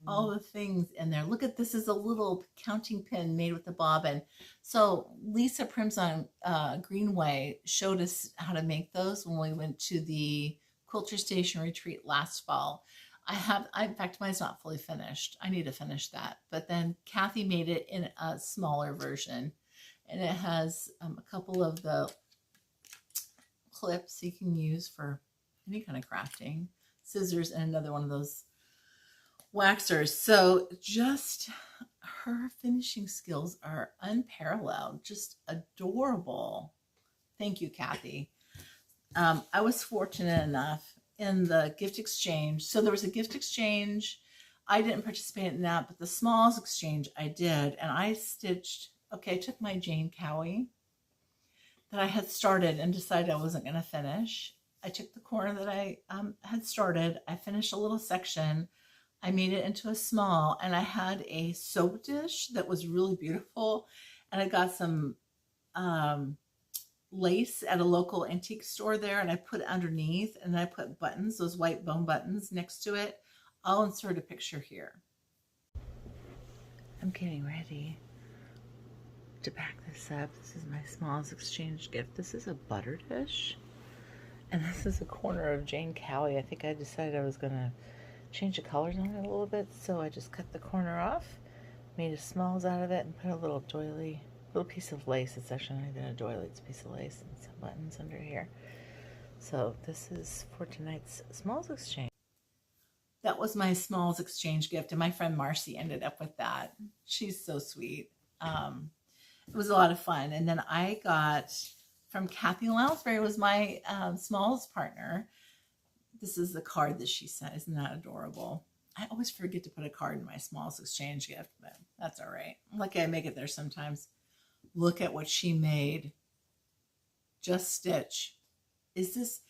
all the things in there. Look at this is a little counting pin made with a bobbin. So Lisa Primson Greenway showed us how to make those when we went to the Quilter Station retreat last fall. In fact, mine's not fully finished. I need to finish that. But then Kathy made it in a smaller version. And it has a couple of the clips you can use for any kind of crafting, scissors, and another one of those waxers. So just her finishing skills are unparalleled, just adorable. Thank you, Kathy. I was fortunate enough in the gift exchange. So there was a gift exchange. I didn't participate in that, but the smalls exchange I did. And I stitched, I took my Jane Cowie that I had started and decided I wasn't going to finish. I took the corner that I had started. I finished a little section. I made it into a small, and I had a soap dish that was really beautiful. And I got some lace at a local antique store there, and I put it underneath, and I put buttons, those white bone buttons next to it. I'll insert a picture here. I'm getting ready to pack this up. This is my smallest exchange gift. This is a butter dish, and this is a corner of Jane Cowie. I think I decided I was going to change the colors on it a little bit, so I just cut the corner off, made a smalls out of it, and put a little doily, little piece of lace. It's actually not even a doily, it's a piece of lace and some buttons under here. So this is for tonight's smalls exchange. That was my smalls exchange gift, and my friend Marcy ended up with that. She's so sweet. It was a lot of fun. And then I got from Kathy Lounsbury, was my smalls partner. This is the card that she sent. Isn't that adorable? I always forget to put a card in my smalls exchange gift, but that's all right. Lucky I make it there sometimes. Look at what she made. Just stitch. Is this,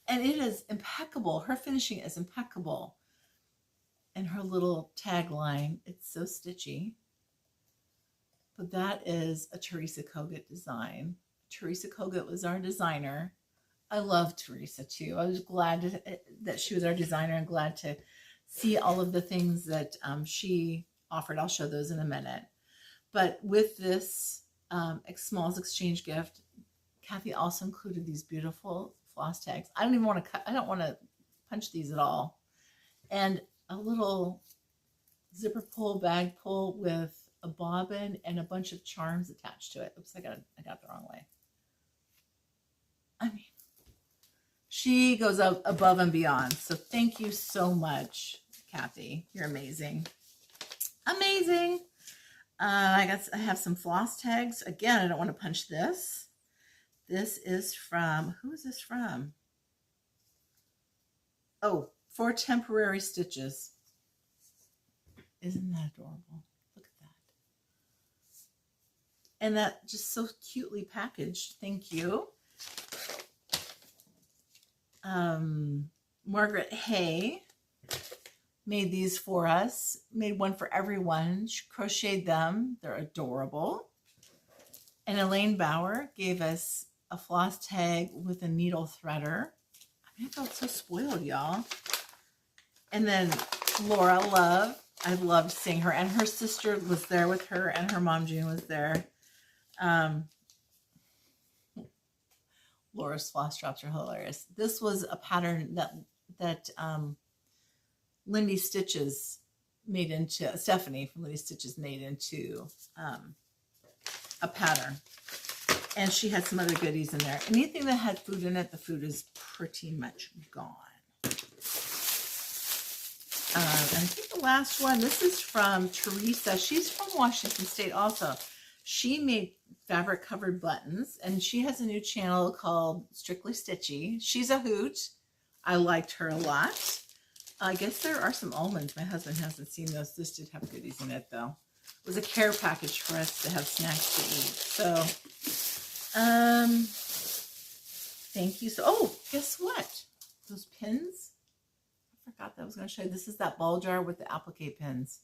and it is impeccable. Her finishing is impeccable. And her little tagline, it's so stitchy. But that is a Teresa Kogut design. Teresa Kogut was our designer. I love Teresa too. I was glad that she was our designer, and glad to see all of the things that she offered. I'll show those in a minute. But with this smalls exchange gift, Kathy also included these beautiful floss tags. I don't even want to cut. I don't want to punch these at all. And a little zipper pull, bag pull with a bobbin and a bunch of charms attached to it. Oops, I got it the wrong way. I mean, she goes up above and beyond. So thank you so much, Kathy. You're amazing. Amazing. I have some floss tags. Again, I don't want to punch this. This is from, who is this from? Oh, For Temporary Stitches. Isn't that adorable? Look at that. And that just so cutely packaged. Thank you. Margaret Hay made these for us. Made one for everyone. She crocheted them. They're adorable. And Elaine Bauer gave us a floss tag with a needle threader. I mean, I felt so spoiled, y'all. And then Laura Love. I loved seeing her. And her sister was there with her, and her mom, June, was there. Laura's floss drops are hilarious. This was a pattern that Lindy Stitches made into, Stephanie from Lindy Stitches made into a pattern. And she had some other goodies in there. Anything that had food in it, the food is pretty much gone. And I think the last one, this is from Teresa. She's from Washington State also. She made fabric covered buttons, and she has a new channel called Strictly Stitchy. She's a hoot. I liked her a lot. I guess there are some almonds. My husband hasn't seen those. This did have goodies in it though. It was a care package for us to have snacks to eat. So thank you. So, oh, guess what? Those pins. I forgot that I was going to show you. This is that ball jar with the applique pins.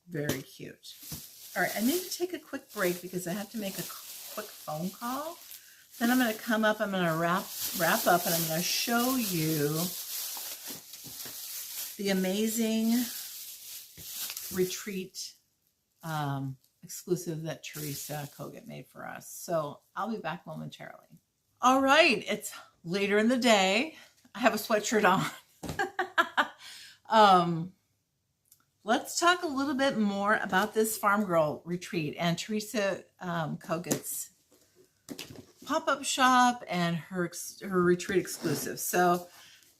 Very cute. All right, I need to take a quick break because I have to make a quick phone call. Then I'm going to come up, I'm going to wrap up, and I'm going to show you the amazing retreat exclusive that Teresa Kogut made for us. So I'll be back momentarily. All right, it's later in the day. I have a sweatshirt on. Let's talk a little bit more about this Farmgirl retreat and Teresa Kogut's pop-up shop and her retreat exclusive. So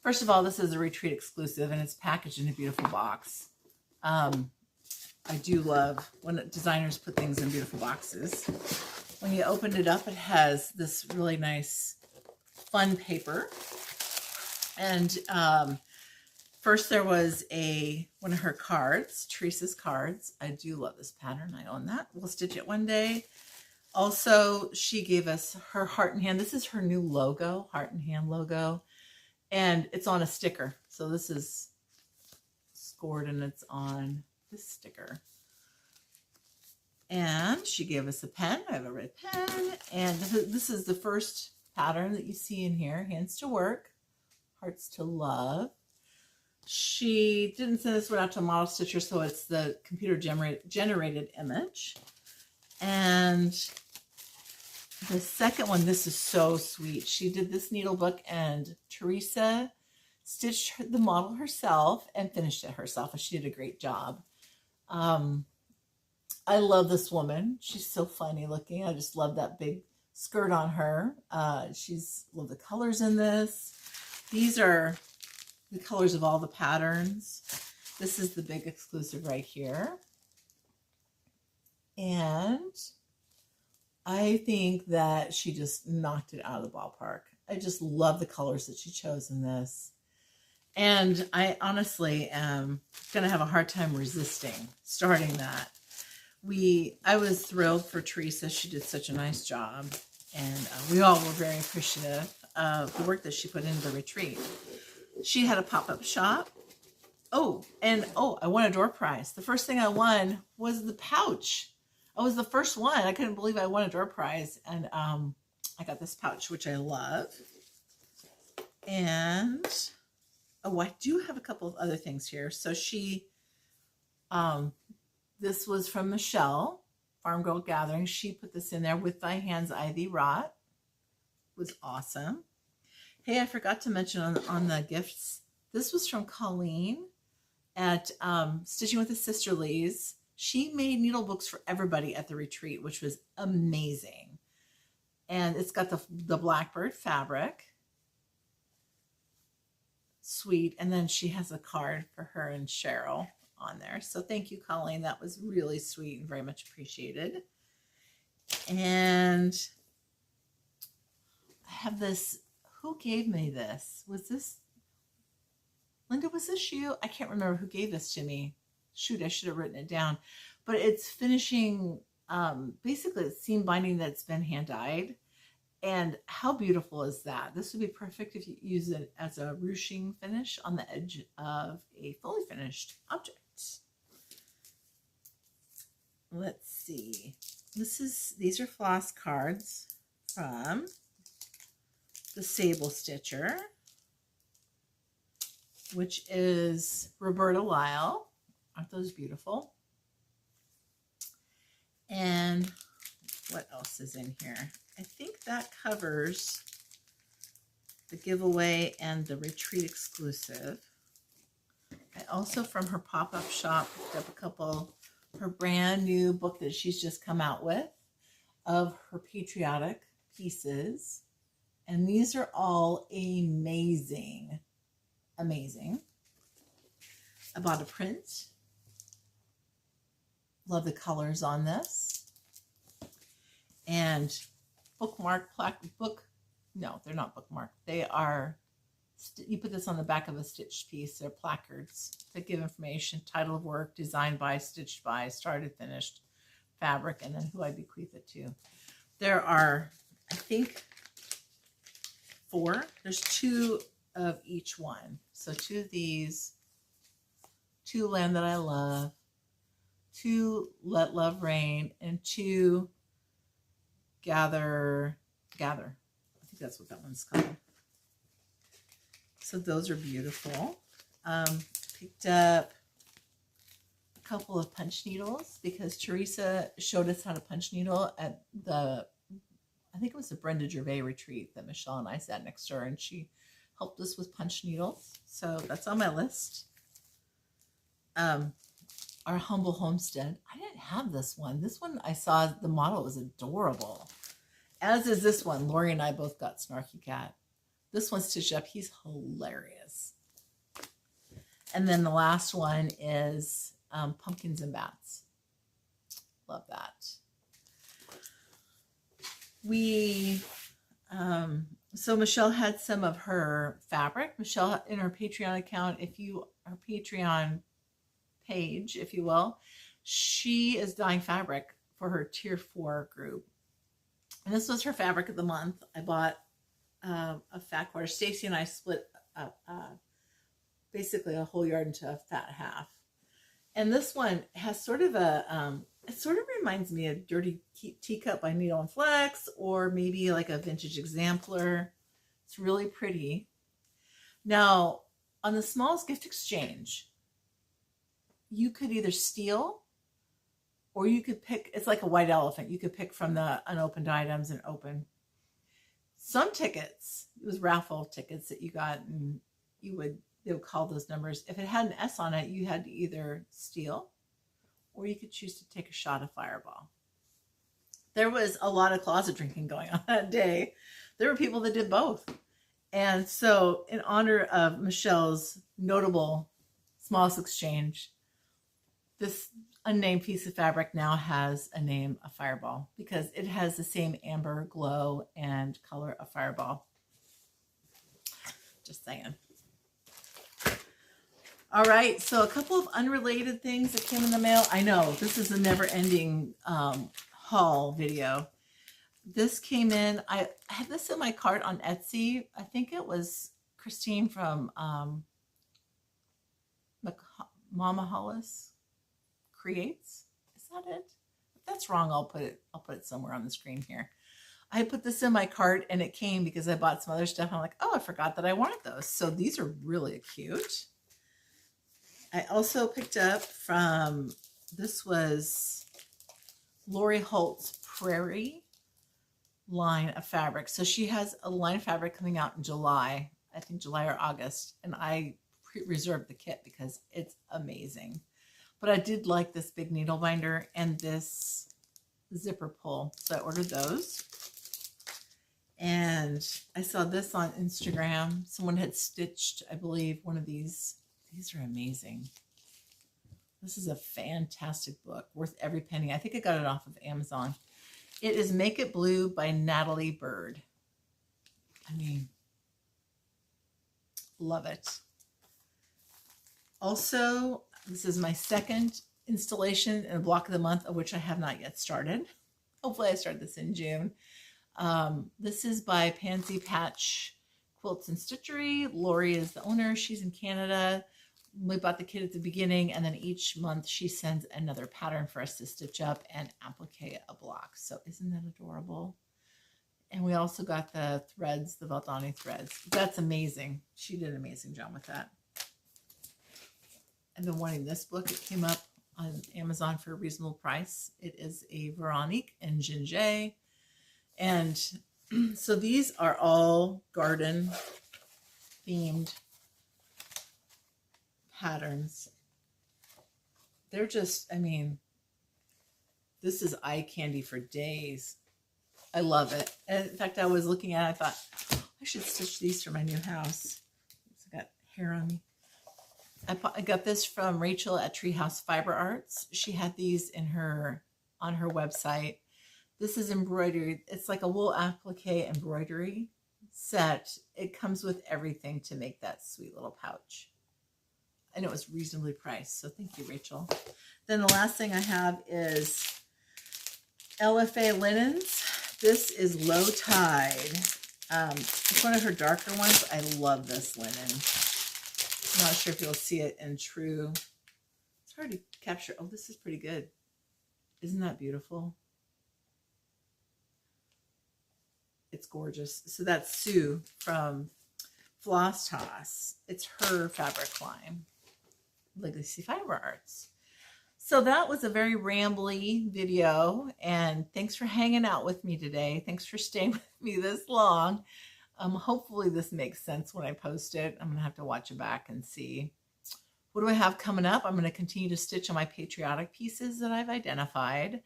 first of all, this is a retreat exclusive and it's packaged in a beautiful box. I do love when designers put things in beautiful boxes. When you open it up, it has this really nice fun paper. And first there was one of her cards, Teresa's cards. I do love this pattern. I own that. We'll stitch it one day. Also, she gave us her heart and hand. This is her new logo, heart and hand logo. And it's on a sticker. So this is scored and it's on this sticker. And she gave us a pen. I have a red pen. And this is the first pattern that you see in here. Hands to work, hearts to love. She didn't send this one out to a model stitcher, so it's the computer generated image. And the second one, this is so sweet. She did this needle book and Teresa stitched the model herself and finished it herself, and she did a great job. I love this woman. She's so funny looking. I just love that big skirt on her. Love the colors in this. These are the colors of all the patterns. This is the big exclusive right here. And I think that she just knocked it out of the ballpark. I just love the colors that she chose in this. And I honestly am going to have a hard time resisting starting that. I was thrilled for Teresa. She did such a nice job. And we all were very appreciative of the work that she put into the retreat. She had a pop-up shop. I won a door prize. The first thing I won was the pouch. I was the first one. I couldn't believe I won a door prize. And I got this pouch, which I love. And, I do have a couple of other things here. So this was from Michelle, Farmgirl Gathering. She put this in there with Thy Hands Ivy Wrought. It was awesome. Hey, I forgot to mention on the gifts, this was from Colleen at Stitching with the Sisterlies. She made needle books for everybody at the retreat, which was amazing. And it's got the Blackbird fabric. Sweet. And then she has a card for her and Cheryl on there. So thank you, Colleen. That was really sweet and very much appreciated. And I have this. Who gave me this? Was this Linda? Was this you? I can't remember who gave this to me. Shoot, I should have written it down. But it's finishing, basically it's seam binding that's been hand dyed. And how beautiful is that? This would be perfect if you use it as a ruching finish on the edge of a fully finished object. Let's see. These are floss cards from the Sable Stitcher, which is Roberta Lyle. Aren't those beautiful? And what else is in here? I think that covers the giveaway and the retreat exclusive. I also, from her pop-up shop, picked up a couple, her brand new book that she's just come out with of her Patriotic pieces. And these are all amazing, amazing. I bought a print. Love the colors on this. And no, they're not bookmark. They are, you put this on the back of a stitched piece. They're placards that give information, title of work, designed by, stitched by, started, finished, fabric, and then who I bequeath it to. There are, I think, 4. There's 2 of each one. So 2 of these, 2 Land That I Love, 2 Let Love Reign, and 2 Gather. I think that's what that one's called. So those are beautiful. Picked up a couple of punch needles because Teresa showed us how to punch needle at the, I think it was the Brenda Gervais retreat that Michelle and I sat next to her, and she helped us with punch needles. So that's on my list. Our Humble Homestead. I didn't have this one. This one I saw, the model was adorable. As is this one. Lori and I both got Snarky Cat. This one's stitched up. He's hilarious. And then the last one is Pumpkins and Bats. Love that. So Michelle had some of her fabric. Michelle, in her Patreon account, her Patreon page, if you will, she is dyeing fabric for her tier 4 group. And this was her fabric of the month. I bought a fat quarter. Stacy and I split up basically a whole yard into a fat half. And this one has sort of a, it sort of reminds me of Dirty Teacup by Needle and Flex, or maybe like a vintage exemplar. It's really pretty. Now, on the smallest gift exchange, you could either steal or you could pick. It's like a white elephant. You could pick from the unopened items and open. Some tickets, it was raffle tickets that you got, and they would call those numbers. If it had an S on it, you had to either steal or you could choose to take a shot of Fireball. There was a lot of closet drinking going on that day. There were people that did both. And so in honor of Michelle's notable smallest exchange, this unnamed piece of fabric now has a name of Fireball because it has the same amber glow and color of Fireball. Just saying. All right, so a couple of unrelated things that came in the mail. I know, this is a never-ending haul video. This came in. I had this in my cart on Etsy. I think it was Christine from Mama Hollis Creates. Is that it? If that's wrong, I'll put it somewhere on the screen here. I put this in my cart and it came because I bought some other stuff. I'm like, oh, I forgot that I wanted those. So these are really cute. I also picked up from, this was Lori Holt's Prairie line of fabric. So she has a line of fabric coming out in July, I think July or August. And I reserved the kit because it's amazing. But I did like this big needle binder and this zipper pull. So I ordered those. And I saw this on Instagram. Someone had stitched, I believe, one of these. These are amazing. This is a fantastic book, worth every penny. I think I got it off of Amazon. It is Make It Blue by Natalie Bird. I mean, love it. Also, this is my second installation in a block of the month, of which I have not yet started. Hopefully I start this in June. This is by Pansy Patch Quilts and Stitchery. Lori is the owner. She's in Canada. We bought the kit at the beginning, and then each month she sends another pattern for us to stitch up and applique a block. So isn't that adorable? And we also got the threads, the Valdani threads. That's amazing. She did an amazing job with that. I've been wanting this book. It came up on Amazon for a reasonable price. It is a Veronique and Ginge. And so these are all garden themed patterns. They're just, I mean, this is eye candy for days. I love it. And in fact, I was looking at it, I thought, I should stitch these for my new house. I got hair on me. I got this from Rachel at Treehouse Fiber Arts. She had these on her website. This is embroidered. It's like a wool applique embroidery set. It comes with everything to make that sweet little pouch. And it was reasonably priced. So thank you, Rachel. Then the last thing I have is LFA linens. This is Low Tide. It's one of her darker ones. I love this linen. I'm not sure if you'll see it in true. It's hard to capture. Oh, this is pretty good. Isn't that beautiful? It's gorgeous. So that's Sue from Floss Toss. It's her fabric line, Legacy Fiber Arts. So that was a very rambly video, and thanks for hanging out with me today. Thanks for staying with me this long. Hopefully this makes sense when I post it. I'm gonna have to watch it back and see. What do I have coming up? I'm gonna continue to stitch on my Patriotic pieces that I've identified.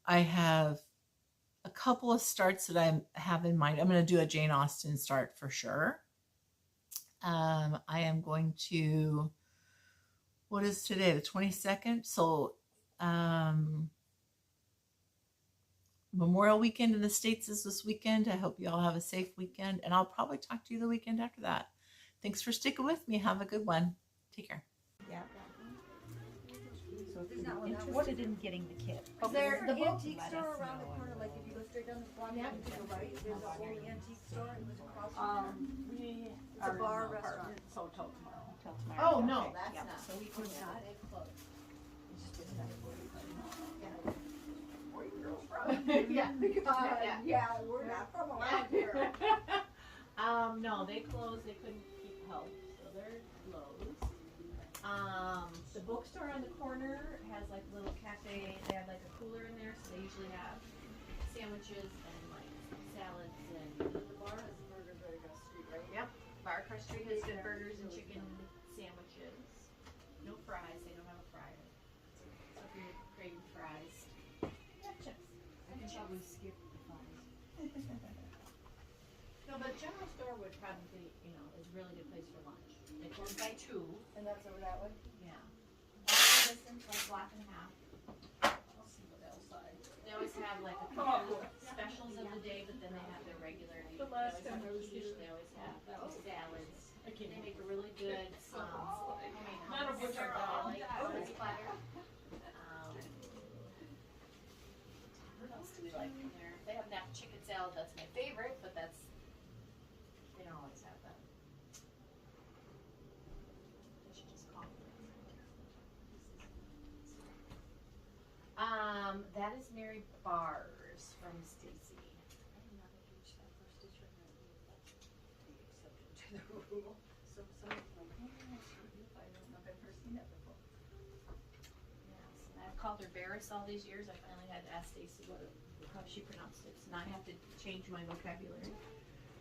I have a couple of starts that I have in mind. I'm gonna do a Jane Austen start for sure. I am going to, what is today, the 22nd? So Memorial Weekend in the States is this weekend. I hope you all have a safe weekend, and I'll probably talk to you the weekend after that. Thanks for sticking with me. Have a good one. Take care. Yeah. So if you're interested in getting the kit. Is there an antique store around the corner? Like if you go straight down the block and to the right, there's a whole antique store and there's across from there. It's a bar restaurant. So till tomorrow. Oh, no, that's Yeah, not. so we can Not they close. Yeah. Yeah, we're not from around here. No, they closed. They couldn't keep help, so they're closed. The bookstore on the corner has like a little cafe. They have like a cooler in there, so they usually have sandwiches and like salads and. The bar has burgers right across the street, right? Yep. Bar across the street has good burgers and chicken sandwiches. No fries. They don't have a fryer. So if you're craving fries, yeah, chips. I think we skipped the fries. No, but general store would probably, is a really good place for lunch. They close by 2. And that's over that way? Yeah. Walking distance, like a block and a half. I'll see what else I. They always have like a couple specials of the day, but then they have their regular. They always have a quiche. They always have salads. They make a really good homemade hummus that I like. Hummus platter. What else do we like from there? They have that chicken salad. That's my favorite, but they don't always have that. They should just call me. That is Mary Bars from Stacy. I'm not a huge fan for stitcher. The exception to the rule. So someone's like, oh, I should do if I've never seen that before. Yes, and I've called her Barris all these years. I finally had to ask Stacy how she pronounced it. So now I have to change my vocabulary.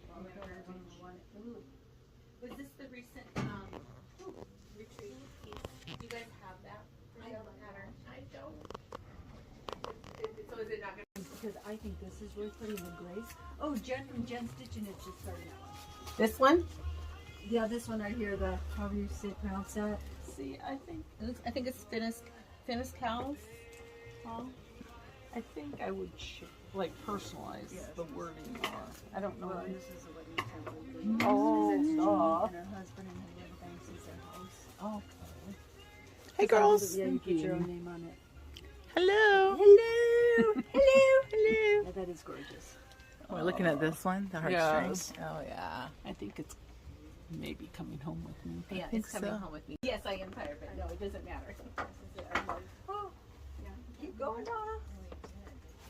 Well, we don't have one. Ooh. Was this the recent retreat piece? Do you guys have that for sale pattern? I don't. So is it not going to? Because I think this is really pretty with Grace. Oh, Jen from Jen Stitching is just starting out. This one? Yeah, this one right here, the however you say pronounce that. See, I think it's Finnis cows. I think I would personalize the wording more. I don't know. Well, and this is the wedding temple. Oh, That's Jean duh. and her husband and her little banks is their house. Okay. Hey, girls. Yeah, you put your own name on it. Hello. Hello. Hello. Yeah, that is gorgeous. Oh, we're looking at this one, the heartstrings. Oh, yeah. I think it's maybe coming home with me. Yeah, think it's coming so. home with me. Yes, I am tired, but no, it doesn't matter. I'm like, oh, yeah. Keep going, Donna.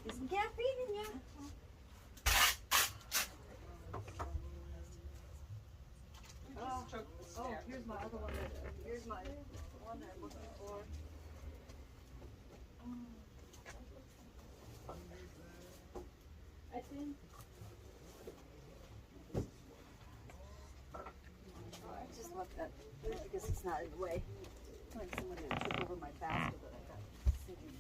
Isn't cat feeding you? Oh, here's my other one. Here's my one that I'm looking for. I think. I just left that because it's not in the way. Like someone that took over my basket that I got sitting.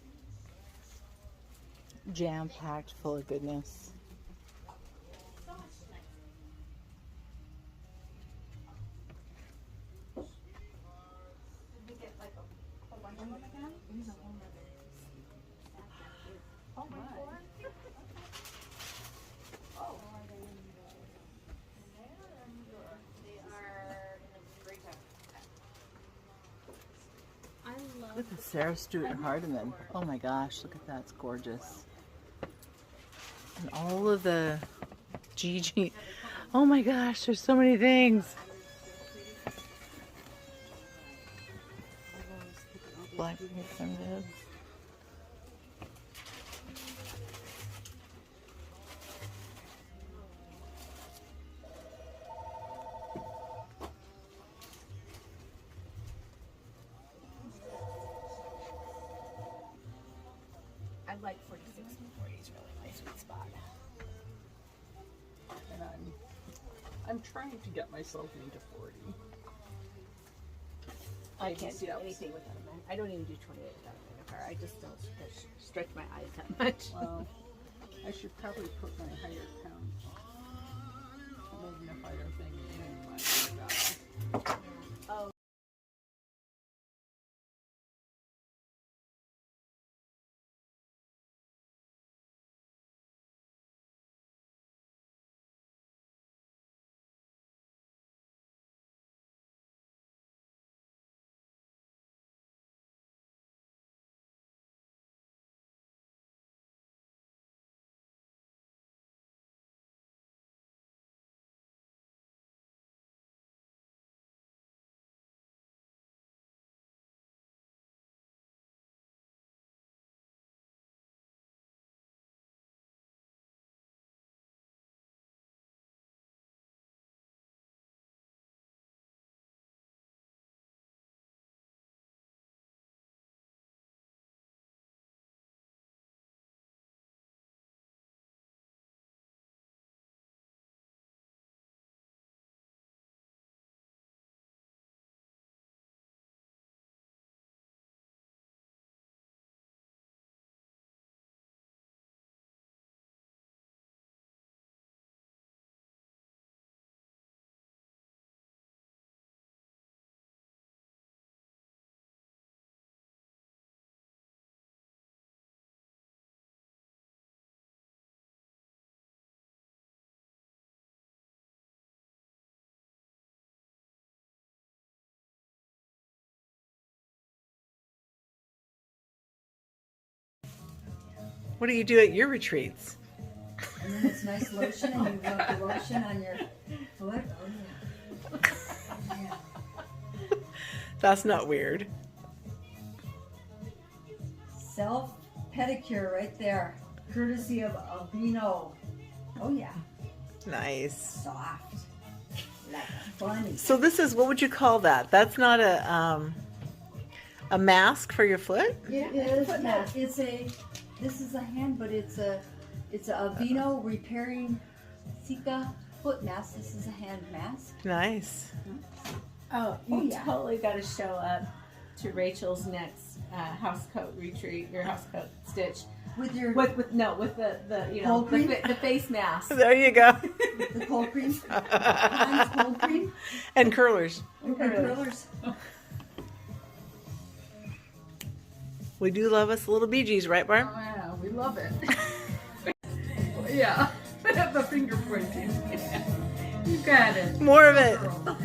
Jam-packed, full of goodness. So much nice. Did we get like a whole bunch of them again? Here's a whole nother. Oh my God. Oh. They are in a great time. I love. Look at Sarah Stewart Hardiman. Oh my gosh, look at that. It's gorgeous. And all of the Gigi. Oh my gosh, there's so many things. Blackberry primitives. I like 46 and 40 is really my sweet spot. And I'm trying to get myself into 40. I can't do Yes. anything without a man. I don't even do 28 without a magnifier. I just don't stretch my eyes that much. Well, I should probably put my higher count magnifier thing in my guy. Oh. What do you do at your retreats? And then it's nice lotion, and you rub the lotion on your foot. Oh yeah. Yeah. That's not weird. Self pedicure right there, courtesy of Albino. Oh yeah, Nice. soft, like a bunny. So this is, what would you call that? That's not a mask for your foot? It is. Yeah, it's a. This is a hand, but it's a Albino repairing Sika foot mask. This is a hand mask. Nice. Oh, Oh, you yeah. totally got to show up to Rachel's next house coat retreat, your house coat stitch. With your With the you know Cold cream? the face mask. There you go. the cold cream, Hans cold cream, And curlers. and curlers. We do love us a little Bee Gees, right, Barb? Oh yeah, we love it. Yeah, the finger pointing. You got it. More of it. Girl.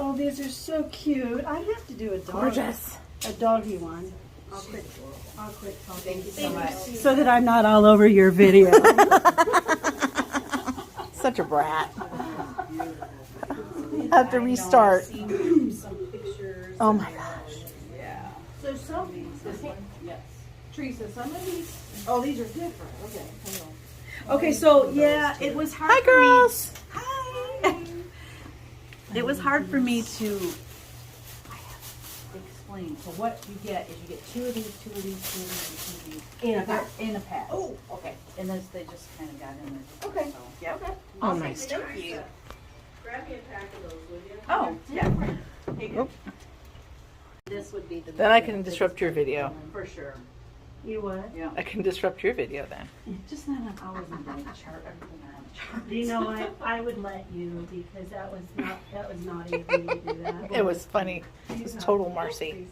Oh, these are so cute. I have to do a dog. Gorgeous. A doggy one. I'll quit talking. Thank you so much. So that I'm not all over your video. Such a brat. Have to restart. Oh my gosh. So some, yes. Teresa, some of these, oh, these are different. Okay. Okay, so yeah, it was hard Hi, for me. girls. Hi. It was hard for me to explain. So what you get is you get two of these, two of these, two of these, and two of these. In a pack. Oh, okay. And those, they just kind of got in there. Okay. So, yeah. Okay. Oh my. Thank you. Grab me a pack of those, would you? Oh, yeah. Hey, good. Oop. This would be the. Then I can disrupt your video. For sure. You what? Yeah. I can disrupt your video then. Just not enough hours in the day to chart everything on the chart. You know what? I would let you because that was not easy to do that. It was funny. It was total Marcy.